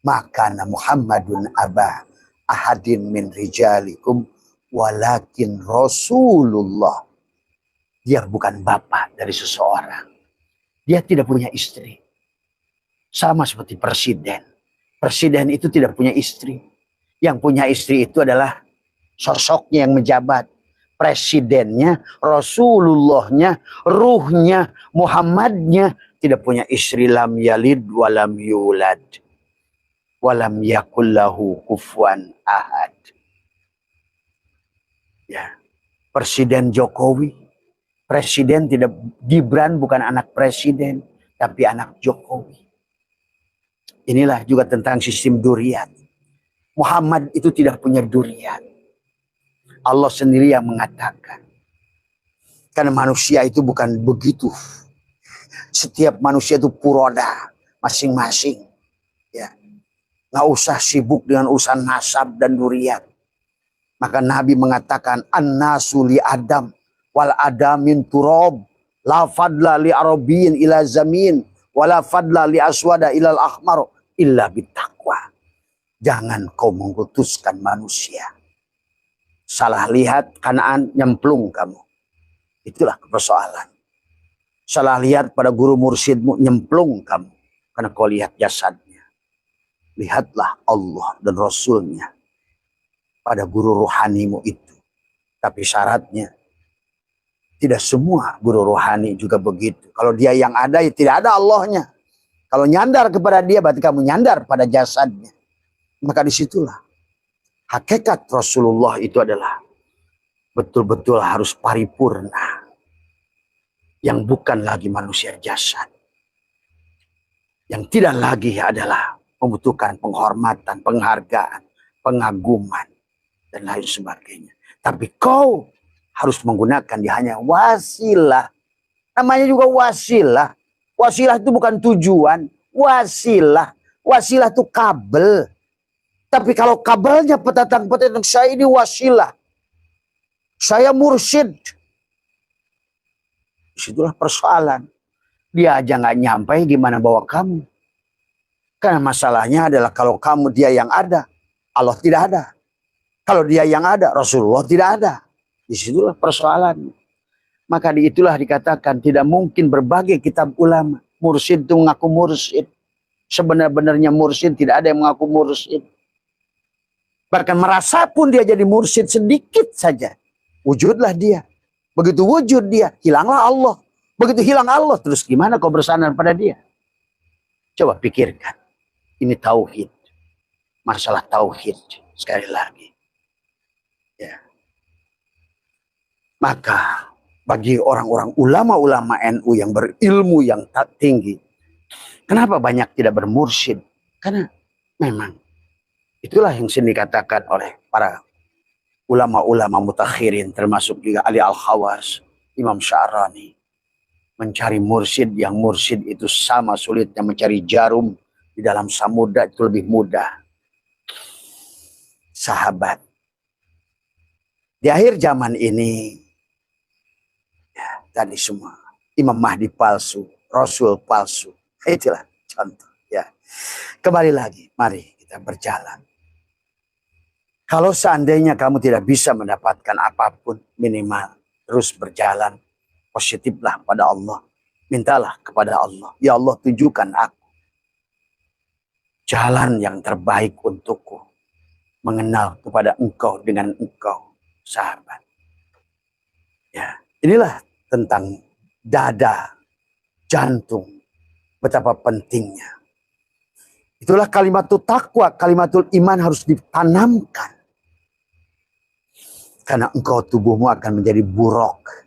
Maka Muhammadun aba ahadin min rijalikum walakin Rasulullah. Dia bukan bapak dari seseorang. Dia tidak punya istri. Sama seperti presiden. Presiden itu tidak punya istri. Yang punya istri itu adalah sosoknya yang menjabat. Presidennya, Rasulullahnya, ruhnya, Muhammadnya tidak punya istri. Lam yalid walam yulad. Walam yakullahu kufuwan ahad. Ya. Presiden Jokowi. Presiden tidak, Gibran bukan anak presiden, tapi anak Jokowi. Inilah juga tentang sistem duriat. Muhammad itu tidak punya duriat. Allah sendiri yang mengatakan. Karena manusia itu bukan begitu. Setiap manusia itu puroda masing-masing. Ya. Nggak usah sibuk dengan urusan nasab dan duriat. Maka Nabi mengatakan an-nasu li Adam. Wal adamin turob. La fadla li arabiyin ila zamin. Wala fadla li aswada ilal ahmar. Illa bitaqwa. Jangan kau mengutuskan manusia. Salah lihat Kanaan nyemplung kamu. Itulah persoalan. Salah lihat pada guru mursyidmu nyemplung kamu. Karena kau lihat jasadnya. Lihatlah Allah dan Rasulnya pada guru rohanimu itu. Tapi syaratnya tidak semua guru rohani juga begitu. Kalau dia yang ada, ya tidak ada Allahnya. Kalau nyandar kepada dia, berarti kamu nyandar pada jasadnya. Maka disitulah hakikat Rasulullah itu adalah betul-betul harus paripurna. Yang bukan lagi manusia jasad. Yang tidak lagi adalah membutuhkan penghormatan, penghargaan, pengaguman, dan lain sebagainya. Tapi kau harus menggunakan dia hanya wasilah. Namanya juga wasilah. Wasilah itu bukan tujuan. Wasilah. Wasilah itu kabel. Tapi kalau kabelnya petatang-petatang, saya ini wasilah. Saya mursyid. Disitulah persoalan. Dia aja nggak nyampe gimana bawa kamu. Karena masalahnya adalah kalau kamu dia yang ada, Allah tidak ada. Kalau dia yang ada, Rasulullah tidak ada. Disitulah persoalan. Maka itulah dikatakan tidak mungkin berbagai kitab ulama. Mursyid itu mengaku mursyid. Sebenar-benarnya mursyid tidak ada yang mengaku mursyid. Bahkan merasa pun dia jadi mursyid sedikit saja. Wujudlah dia. Begitu wujud dia, hilanglah Allah. Begitu hilang Allah, terus gimana kau bersandar pada dia? Coba pikirkan. Ini tauhid. Masalah tauhid. Sekali lagi. Ya. Maka bagi orang-orang ulama-ulama NU yang berilmu yang tinggi, kenapa banyak tidak bermursyid? Karena memang itulah yang sering dikatakan oleh para ulama-ulama mutakhirin, termasuk juga Ali Al-Khawas, Imam Sya'rani. Mencari mursyid, yang mursyid itu sama sulitnya mencari jarum di dalam samudra, itu lebih mudah. Sahabat, di akhir zaman ini, ya, tadi semua Imam Mahdi palsu, Rasul palsu. Itulah contoh. Ya, kembali lagi, mari kita berjalan. Kalau seandainya kamu tidak bisa mendapatkan apapun, minimal terus berjalan. Positiflah pada Allah. Mintalah kepada Allah. Ya Allah, tunjukkan aku jalan yang terbaik untukku. Mengenal kepada engkau dengan engkau, sahabat. Ya, inilah tentang dada, jantung. Betapa pentingnya. Itulah kalimatul takwa, kalimatul iman harus ditanamkan. Karena engkau tubuhmu akan menjadi buruk.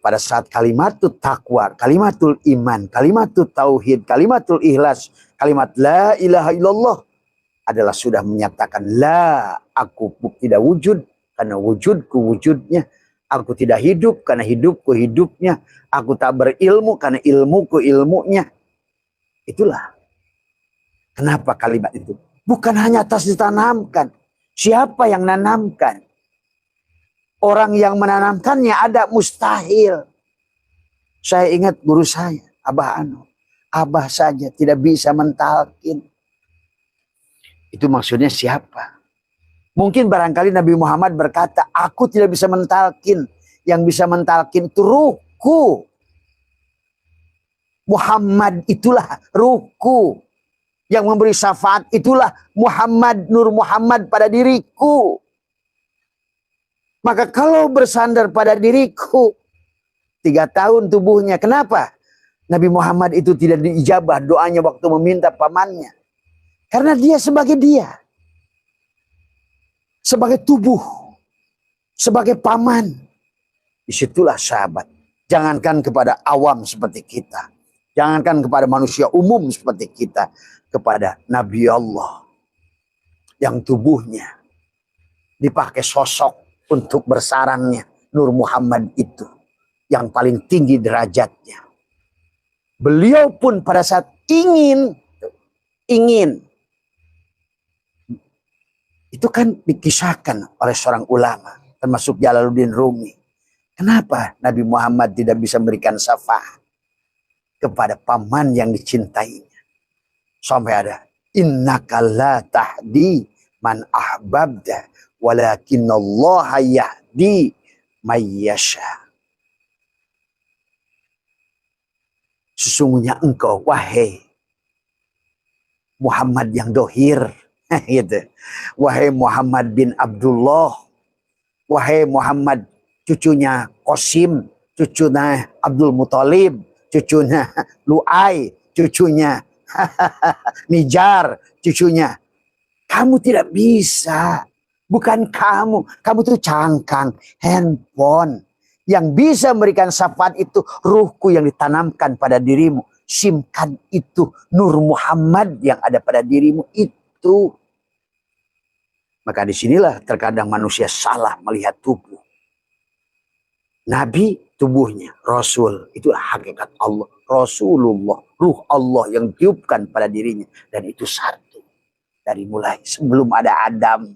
Pada saat kalimatul takwa, kalimatul iman, kalimatul tauhid, kalimatul ikhlas, kalimat la ilaha illallah adalah sudah menyatakan la, aku tidak wujud karena wujudku wujudnya, aku tidak hidup karena hidupku hidupnya, aku tak berilmu karena ilmuku ilmunya. Itulah kenapa kalimat itu bukan hanya atas ditanamkan. Siapa yang menanamkan? Orang yang menanamkannya ada, mustahil. Saya ingat guru saya, Abah Anu. Abah saja tidak bisa mentalkin. Itu maksudnya siapa? Mungkin barangkali Nabi Muhammad berkata, aku tidak bisa mentalkin. Yang bisa mentalkin itu ruhku. Muhammad itulah ruhku. Yang memberi syafaat itulah Muhammad, Nur Muhammad pada diriku. Maka kalau bersandar pada diriku, 3 tahun tubuhnya. Kenapa? Nabi Muhammad itu tidak diijabah doanya waktu meminta pamannya. Karena dia sebagai dia. Sebagai tubuh. Sebagai paman. Disitulah sahabat. Jangankan kepada awam seperti kita. Jangankan kepada manusia umum seperti kita. Kepada Nabi Allah. Yang tubuhnya dipakai sosok untuk bersarangnya Nur Muhammad itu yang paling tinggi derajatnya. Beliau pun pada saat ingin itu kan dikisahkan oleh seorang ulama termasuk Jalaluddin Rumi. Kenapa Nabi Muhammad tidak bisa memberikan syafaat kepada paman yang dicintainya? Sampai ada innaka la tahdi man ahbabda walakinallaha yahdi mayyasha. Sesungguhnya engkau, wahai Muhammad yang dohir, gitu. Wahai Muhammad bin Abdullah, wahai Muhammad cucunya Qasim, cucunya Abdul Muthalib, cucunya Lu'ai, cucunya Nijar, cucunya. Kamu tidak bisa. Bukan kamu. Kamu tuh cangkang, handphone. Yang bisa memberikan syafaat itu ruhku yang ditanamkan pada dirimu. SIM card itu, Nur Muhammad yang ada pada dirimu itu. Maka disinilah terkadang manusia salah melihat tubuh. Nabi tubuhnya, Rasul itulah hakikat Allah. Rasulullah, ruh Allah yang tiupkan pada dirinya. Dan itu satu. Dari mulai sebelum ada Adam.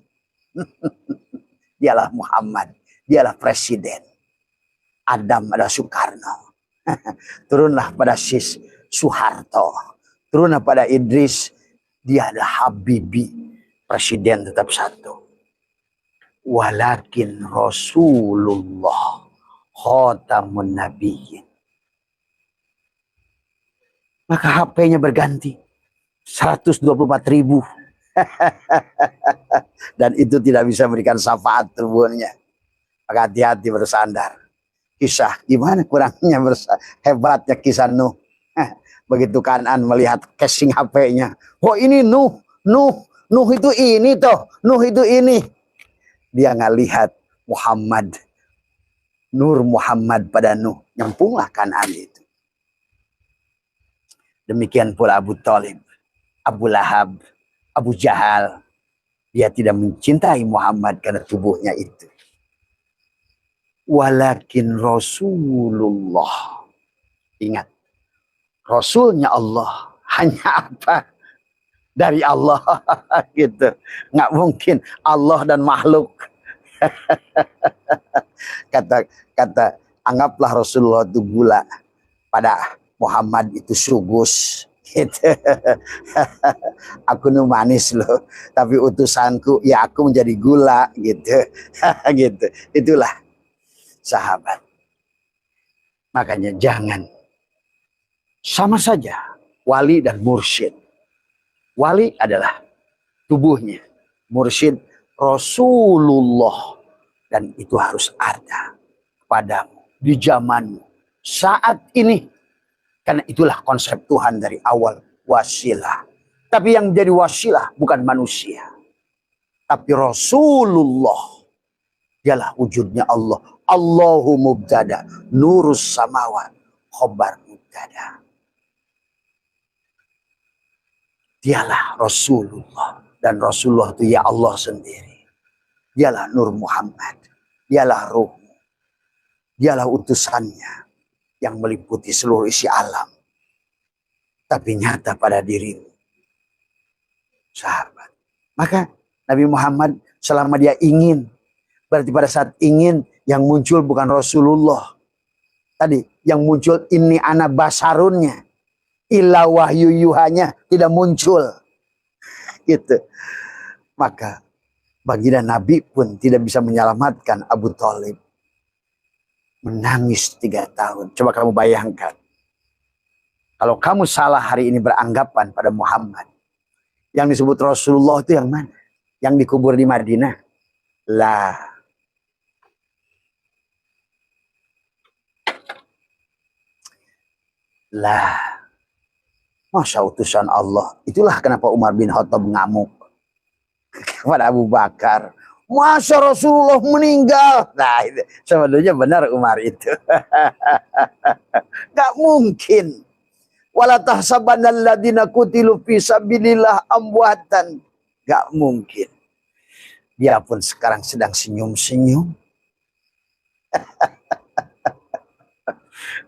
Dialah Muhammad. Dialah presiden. Adam adalah Soekarno. Turunlah pada Soeharto. Turunlah pada Idris. Dia adalah Habibie. Presiden tetap satu. Walakin Rasulullah khatamun nabiyyin. Maka HP-nya berganti. 124.000. Dan itu tidak bisa memberikan syafaat tubuhnya. Maka hati-hati bersandar. Kisah gimana kurangnya hebatnya kisah Nuh. Begitu Kanan melihat casing HP-nya. Oh ini Nuh itu ini toh. Nuh itu ini. Dia nggak lihat Muhammad. Nur Muhammad pada Nuh. Nyempunglah Kanan itu. Demikian pula Abu Talib, Abu Lahab, Abu Jahal. Dia tidak mencintai Muhammad karena tubuhnya itu. Walakin Rasulullah. Ingat. Rasulnya Allah. Hanya apa? Dari Allah. Gitu. Nggak mungkin Allah dan makhluk. Kata anggaplah Rasulullah itu gula. Pada Muhammad itu sugus. Gitu. Aku nu manis loh. Tapi utusanku ya aku menjadi gula. Gitu. Gitu. Itulah sahabat. Makanya jangan. Sama saja wali dan mursyid. Wali adalah tubuhnya. Mursyid Rasulullah. Dan itu harus ada padamu. Di zamanmu. Saat ini. Karena itulah konsep Tuhan dari awal. Wasilah. Tapi yang menjadi wasilah bukan manusia. Tapi Rasulullah. Dialah wujudnya Allah. Allahu mubtada. Nurus samawat. Khobar mubtada. Dialah Rasulullah. Dan Rasulullah itu ya Allah sendiri. Dialah Nur Muhammad. Dialah ruh. Dialah utusannya. Yang meliputi seluruh isi alam. Tapi nyata pada dirimu. Sahabat. Maka Nabi Muhammad selama dia ingin. Berarti pada saat ingin. Yang muncul bukan Rasulullah. Tadi yang muncul ini ana basarunnya. Illa wahyu yuhanya tidak muncul. Gitu. Maka baginda Nabi pun tidak bisa menyelamatkan Abu Talib. Menangis 3 tahun. Coba kamu bayangkan. Kalau kamu salah hari ini beranggapan pada Muhammad. Yang disebut Rasulullah itu yang mana? Yang dikubur di Madinah? Lah. Lah. Masya utusan Allah. Itulah kenapa Umar bin Khattab ngamuk. Kepada Abu Bakar. Masa Rasulullah meninggal? Nah, itu sebenarnya benar Umar itu. Gak mungkin. Wala tahsabanal ladina qutilu fi sabilillah amwatan. Gak mungkin. Dia pun sekarang sedang senyum-senyum.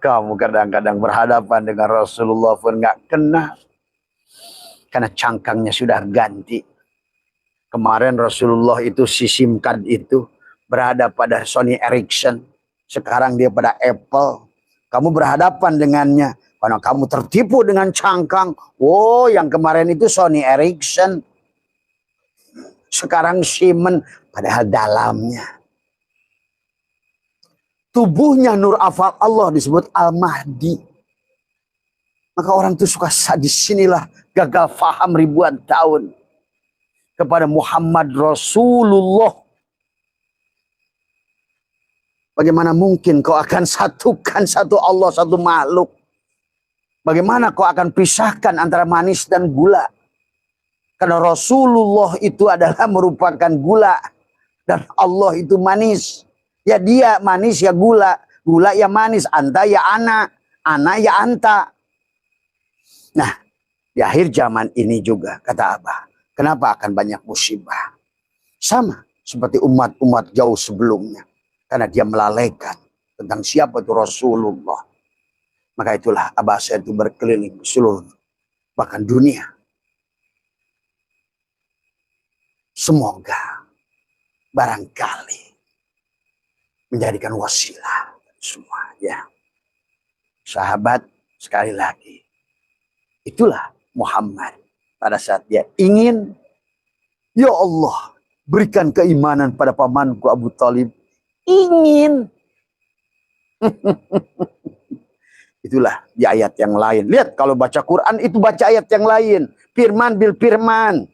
Kamu kadang-kadang berhadapan dengan Rasulullah pun gak kenal. Karena cangkangnya sudah ganti. Kemarin Rasulullah itu si SIM card itu berada pada Sony Ericsson. Sekarang dia pada Apple. Kamu berhadapan dengannya. Karena kamu tertipu dengan cangkang. Oh yang kemarin itu Sony Ericsson. Sekarang Siemens. Padahal dalamnya. Tubuhnya Nur Afal Allah disebut Al-Mahdi. Maka orang itu suka sadis. Sinilah gagal faham ribuan tahun. Kepada Muhammad Rasulullah. Bagaimana mungkin kau akan satukan satu Allah, satu makhluk? Bagaimana kau akan pisahkan antara manis dan gula? Karena Rasulullah itu adalah merupakan gula. Dan Allah itu manis. Ya dia manis ya gula. Gula ya manis. Anta ya ana. Ana ya anta. Nah, di akhir zaman ini juga, kata Abah, kenapa akan banyak musibah? Sama seperti umat-umat jauh sebelumnya. Karena dia melalaikan tentang siapa itu Rasulullah. Maka itulah Abah saya itu berkeliling seluruh, bahkan dunia. Semoga barangkali menjadikan wasilah semua, ya. Sahabat, sekali lagi, itulah Muhammad pada saat dia ingin, ya Allah, berikan keimanan pada pamanku Abu Talib. Ingin. Itulah di ayat yang lain. Lihat, kalau baca Quran itu baca ayat yang lain. Firman bil firman.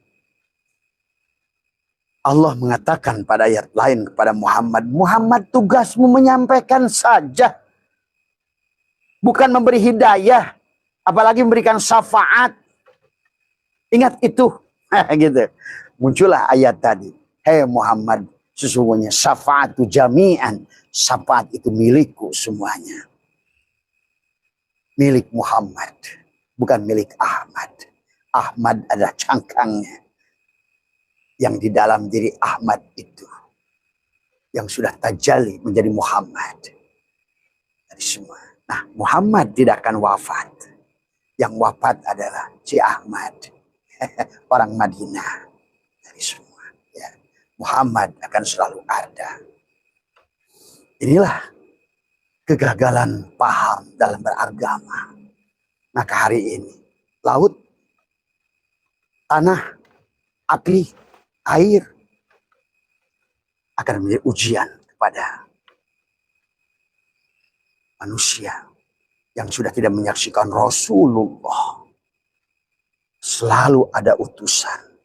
Allah mengatakan pada ayat lain kepada Muhammad, Muhammad, tugasmu menyampaikan saja. Bukan memberi hidayah. Apalagi memberikan syafaat. Ingat itu. Gitu. Muncullah ayat tadi. Hei Muhammad, sesungguhnya syafaatu jami'an. Syafaat itu milikku semuanya. Milik Muhammad. Bukan milik Ahmad. Ahmad adalah cangkangnya. Yang di dalam diri Ahmad itu. Yang sudah tajalli menjadi Muhammad. Dari semua. Nah, Muhammad tidak akan wafat. Yang wafat adalah si Ahmad. Orang Madinah. Dari semua. Ya. Muhammad akan selalu ada. Inilah kegagalan paham dalam beragama. Maka hari ini, laut, tanah, api, air akan menjadi ujian kepada manusia yang sudah tidak menyaksikan Rasulullah. Selalu ada utusan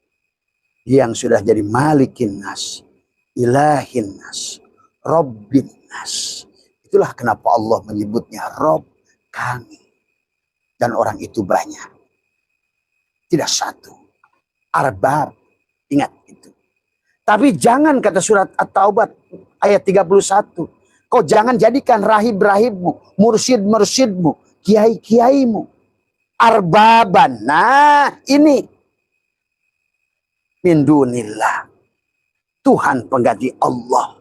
yang sudah jadi malikin nas, ilahin nas, rabbin nas. Itulah kenapa Allah menyebutnya Rob kami. Dan orang itu banyak. Tidak satu. Arbab. Ingat itu. Tapi jangan, kata surat At-Taubah ayat 31. Kau jangan jadikan rahib-rahibmu, mursyid-mursyidmu, kiai-kiaimu. Arbaban. Nah ini. Min dunillah. Tuhan pengganti Allah.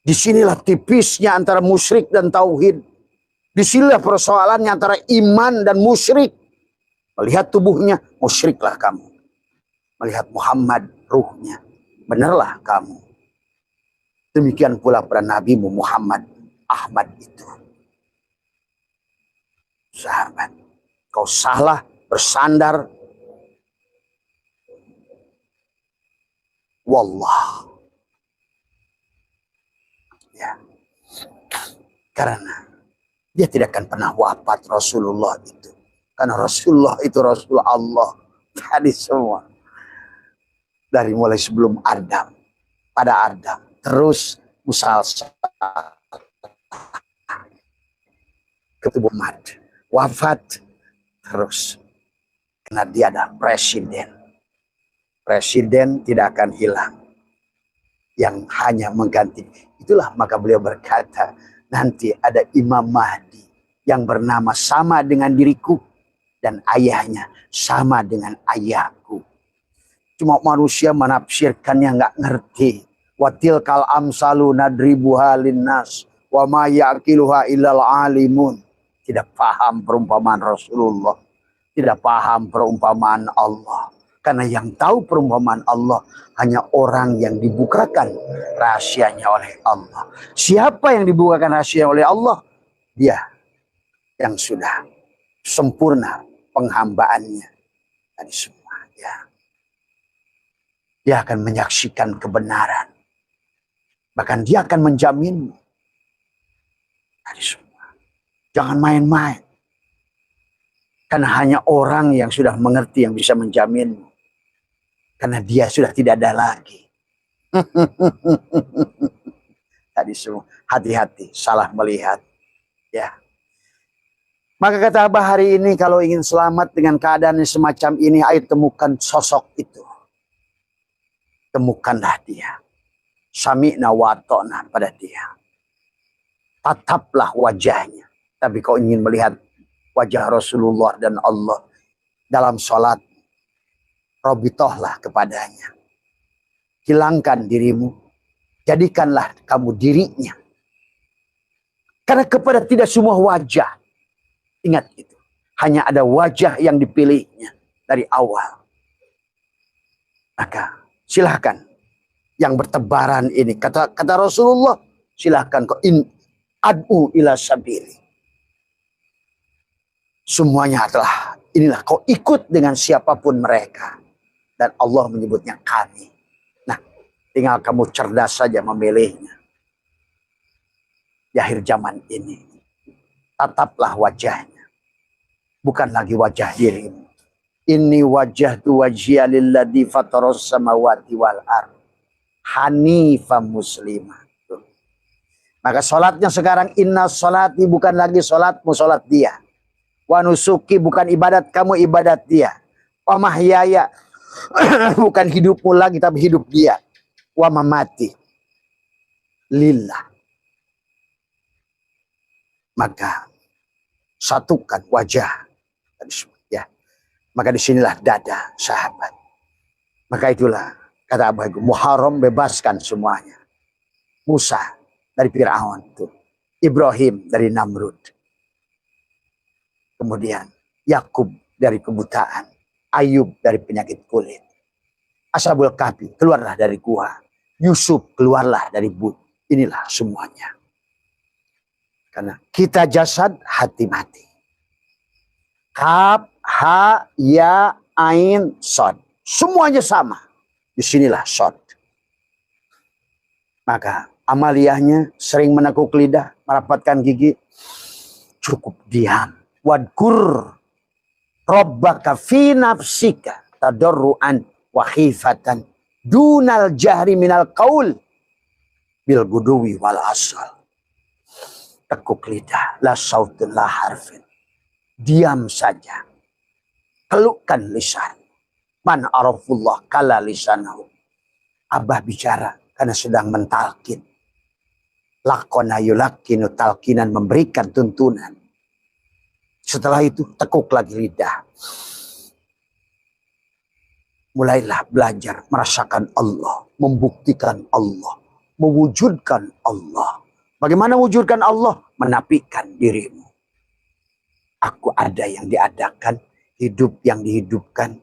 Disinilah tipisnya antara musyrik dan tauhid. Disinilah persoalannya antara iman dan musyrik. Melihat tubuhnya, musyriklah kamu. Melihat Muhammad, ruhnya, benarlah kamu. Demikian pula pada Nabimu Muhammad, Ahmad itu. Sahabat, kau salah, bersandar. Wallah. Ya. Karena dia tidak akan pernah wafat Rasulullah itu. Karena Rasulullah itu Rasul Allah. Tadi semua. Dari mulai sebelum Adam. Pada Adam. Terus musalsal. Ketubuh Muhammad. Wafat. Terus. Karena dia adalah presiden. Presiden tidak akan hilang. Yang hanya mengganti. Itulah maka beliau berkata, nanti ada Imam Mahdi yang bernama sama dengan diriku dan ayahnya sama dengan ayahku. Cuma manusia menafsirkannya nggak ngerti. Watil kal amsalu nadribuha linnas wa ma yaqiluha illal alimun. Tidak paham perumpamaan Rasulullah, tidak paham perumpamaan Allah. Karena yang tahu perumpamaan Allah hanya orang yang dibukakan rahasianya oleh Allah. Siapa yang dibukakan rahasia oleh Allah? Dia yang sudah sempurna penghambaannya. Tadi semua. Ya. Dia akan menyaksikan kebenaran. Bahkan dia akan menjaminmu. Tadi semua. Jangan main-main. Karena hanya orang yang sudah mengerti yang bisa menjaminmu. Karena dia sudah tidak ada lagi. Tadi semua. Hati-hati. Salah melihat. Ya. Maka kata Abah hari ini kalau ingin selamat dengan keadaan yang semacam ini. Ayo temukan sosok itu. Temukanlah dia. Sami'na wa ta'na pada dia. Tataplah wajahnya. Tapi kau ingin melihat wajah Rasulullah dan Allah dalam sholat. Robitohlah kepadanya. Hilangkan dirimu. Jadikanlah kamu dirinya. Karena kepada tidak semua wajah. Ingat itu. Hanya ada wajah yang dipilihnya dari awal. Maka silahkan yang bertebaran ini. Kata Rasulullah. Silahkan kau ad'u ila sabili. Semuanya adalah inilah kau ikut dengan siapapun mereka. Dan Allah menyebutnya kami. Nah, tinggal kamu cerdas saja memilihnya. Di akhir zaman ini, tataplah wajahnya. Bukan lagi wajah dirimu. Inni wajahtu wajhiya lilladzi fataras samawati wal ardh hanifan muslimah. Maka sholatnya sekarang inna sholati bukan lagi sholatmu, sholat dia. Wa nusuki bukan ibadat kamu, ibadat dia. Wa mahyaya bukan hidupmu lagi tapi hidup dia. Wa mamati lillah. Maka satukan wajah. Ya. Maka disinilah dada sahabat. Maka itulah kata Abu Muharram bebaskan semuanya. Musa dari Fir'aun itu. Ibrahim dari Namrud. Kemudian Yakub dari kebutaan. Ayub dari penyakit kulit. Ashabul Kahfi keluarlah dari gua. Yusuf keluarlah dari but. Inilah semuanya. Karena kita jasad, hati mati. Kaf, ha, ya, ain, sod. Semuanya sama. Disinilah sod. Maka amaliyahnya sering menekuk lidah, merapatkan gigi. Cukup diam. Wadkur rabbaka fi nafsika tadarruan wa khifatan dunal jahri minal qaul bil guduwi wal asal. Tekuk lidah, la sautun la harfin. Diam saja. Kelukkan lisan. Man arafullah kala lisanahu. Abah bicara karena sedang mentalkin. Lakona yulakinu talkinan memberikan tuntunan. Setelah itu tekuk lagi lidah. Mulailah belajar merasakan Allah. Membuktikan Allah. Mewujudkan Allah. Bagaimana wujudkan Allah? Menapikan dirimu. Aku ada yang diadakan, hidup yang dihidupkan.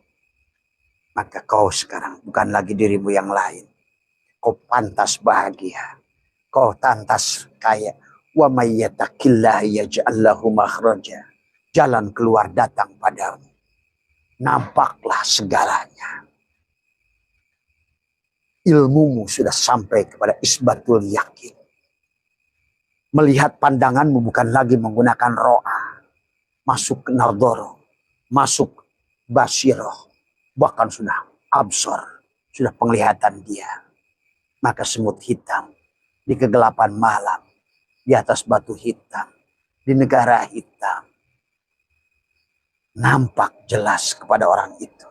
Maka kau sekarang bukan lagi dirimu yang lain. Kau pantas bahagia. Kau pantas kaya. Wa may yattaqillaha yaj'al lahu makhraja. Jalan keluar datang padamu. Nampaklah segalanya. Ilmumu sudah sampai kepada isbatul yakin. Melihat pandanganmu bukan lagi menggunakan ro'a. Masuk ke nardoro. Masuk basiroh. Bahkan sudah absor. Sudah penglihatan dia. Maka semut hitam. Di kegelapan malam. Di atas batu hitam. Di negara hitam. Nampak jelas kepada orang itu.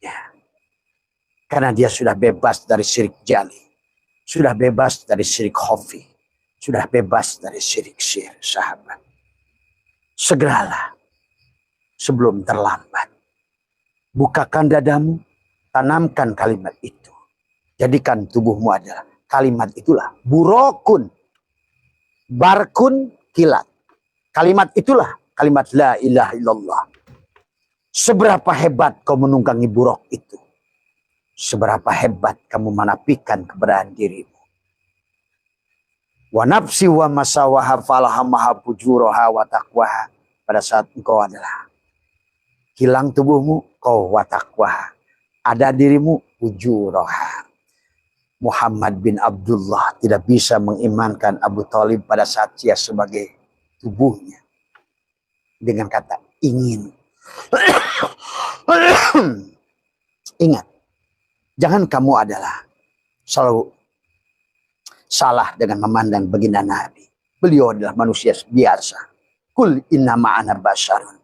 Ya. Karena dia sudah bebas dari syirik jali. Sudah bebas dari syirik khafi. Sudah bebas dari syirik syir, sahabat. Segeralah sebelum terlambat. Bukakan dadamu, tanamkan kalimat itu. Jadikan tubuhmu adalah kalimat itulah. Burokun, barkun, kilat. Kalimat itulah kalimat la ilaha illallah. Seberapa hebat kau menunggangi buruk itu. Seberapa hebat kamu menapikan keberadaan dirimu. Wa nafsi wa masawaha falahamaha pujuroha wa taqwaha. Pada saat engkau adalah hilang tubuhmu, kau wa taqwaha. Ada dirimu, pujuroha. Muhammad bin Abdullah tidak bisa mengimankan Abu Thalib pada saat dia sebagai tubuhnya. Dengan kata ingin. Ingat, jangan kamu adalah selalu salah dengan memandang baginda Nabi. Beliau adalah manusia biasa. Kul inna ma'ana basyarun.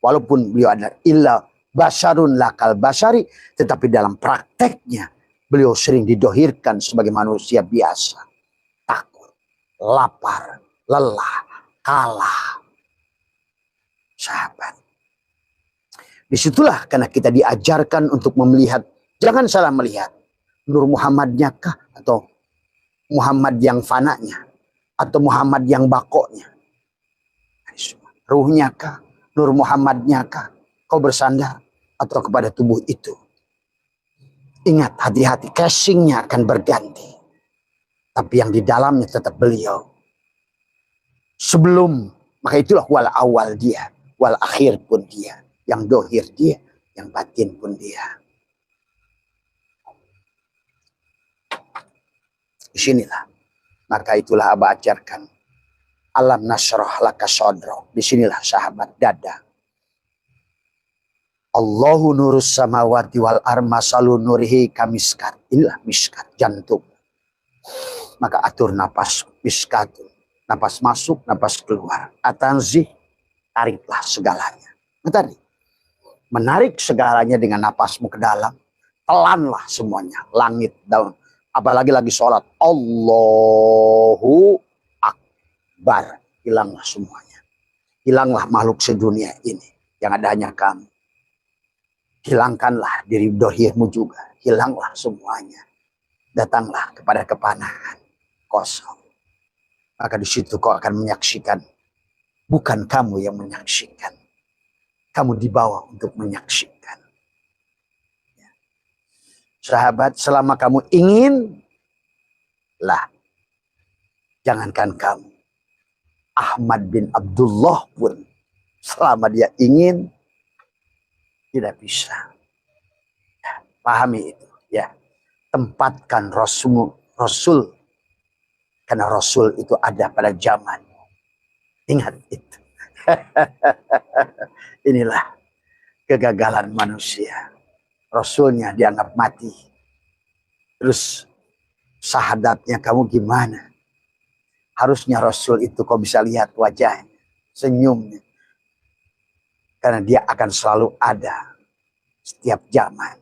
Walaupun beliau adalah illa basyarun lakal basyari. Tetapi dalam prakteknya beliau sering didohirkan sebagai manusia biasa. Takut, lapar, lelah, kalah. sahabat. Disitulah karena kita diajarkan untuk melihat, jangan salah melihat. Nur Muhammadnya kah? Atau Muhammad yang fananya? Atau Muhammad yang bakoknya? Ruhnya kah? Nur Muhammadnya kah? Kau bersandar atau kepada tubuh itu? Ingat, hati-hati, casingnya akan berganti. Tapi yang di dalamnya tetap beliau. Sebelum, maka itulah wal awal dia, wal akhir pun dia. Yang dohir dia, yang batin pun dia. Disinilah. Maka itulah Aba ajarkan. Alam nasroh laka sodro. Disinilah sahabat dada. Allahu nurus samawati wal armasalu nurihi kamiskat. Inilah miskat, jantung. Maka atur napas miskatun. Napas masuk, napas keluar. Atanzih, tariklah segalanya. Nah, tadi. Menarik segalanya dengan napasmu ke dalam. Telanlah semuanya. Langit, daun. Apalagi lagi sholat. Allahu Akbar. Hilanglah semuanya. Hilanglah makhluk sedunia ini. Yang ada hanya kamu. Hilangkanlah diri dohirmu juga. Hilanglah semuanya. Datanglah kepada kepanahan. Kosong. Maka di situ kau akan menyaksikan. Bukan kamu yang menyaksikan. Kamu dibawa untuk menyaksikan. Sahabat, selama kamu ingin, lah, jangankan kamu. Ahmad bin Abdullah pun, selama dia ingin, tidak bisa. Ya, pahami itu. Ya, tempatkan Rasul. Karena Rasul itu ada pada zaman. Ingat itu. Inilah kegagalan manusia. Rasulnya dianggap mati. Terus sahadatnya kamu gimana? Harusnya Rasul itu kau bisa lihat wajahnya, senyumnya. Karena dia akan selalu ada setiap zaman.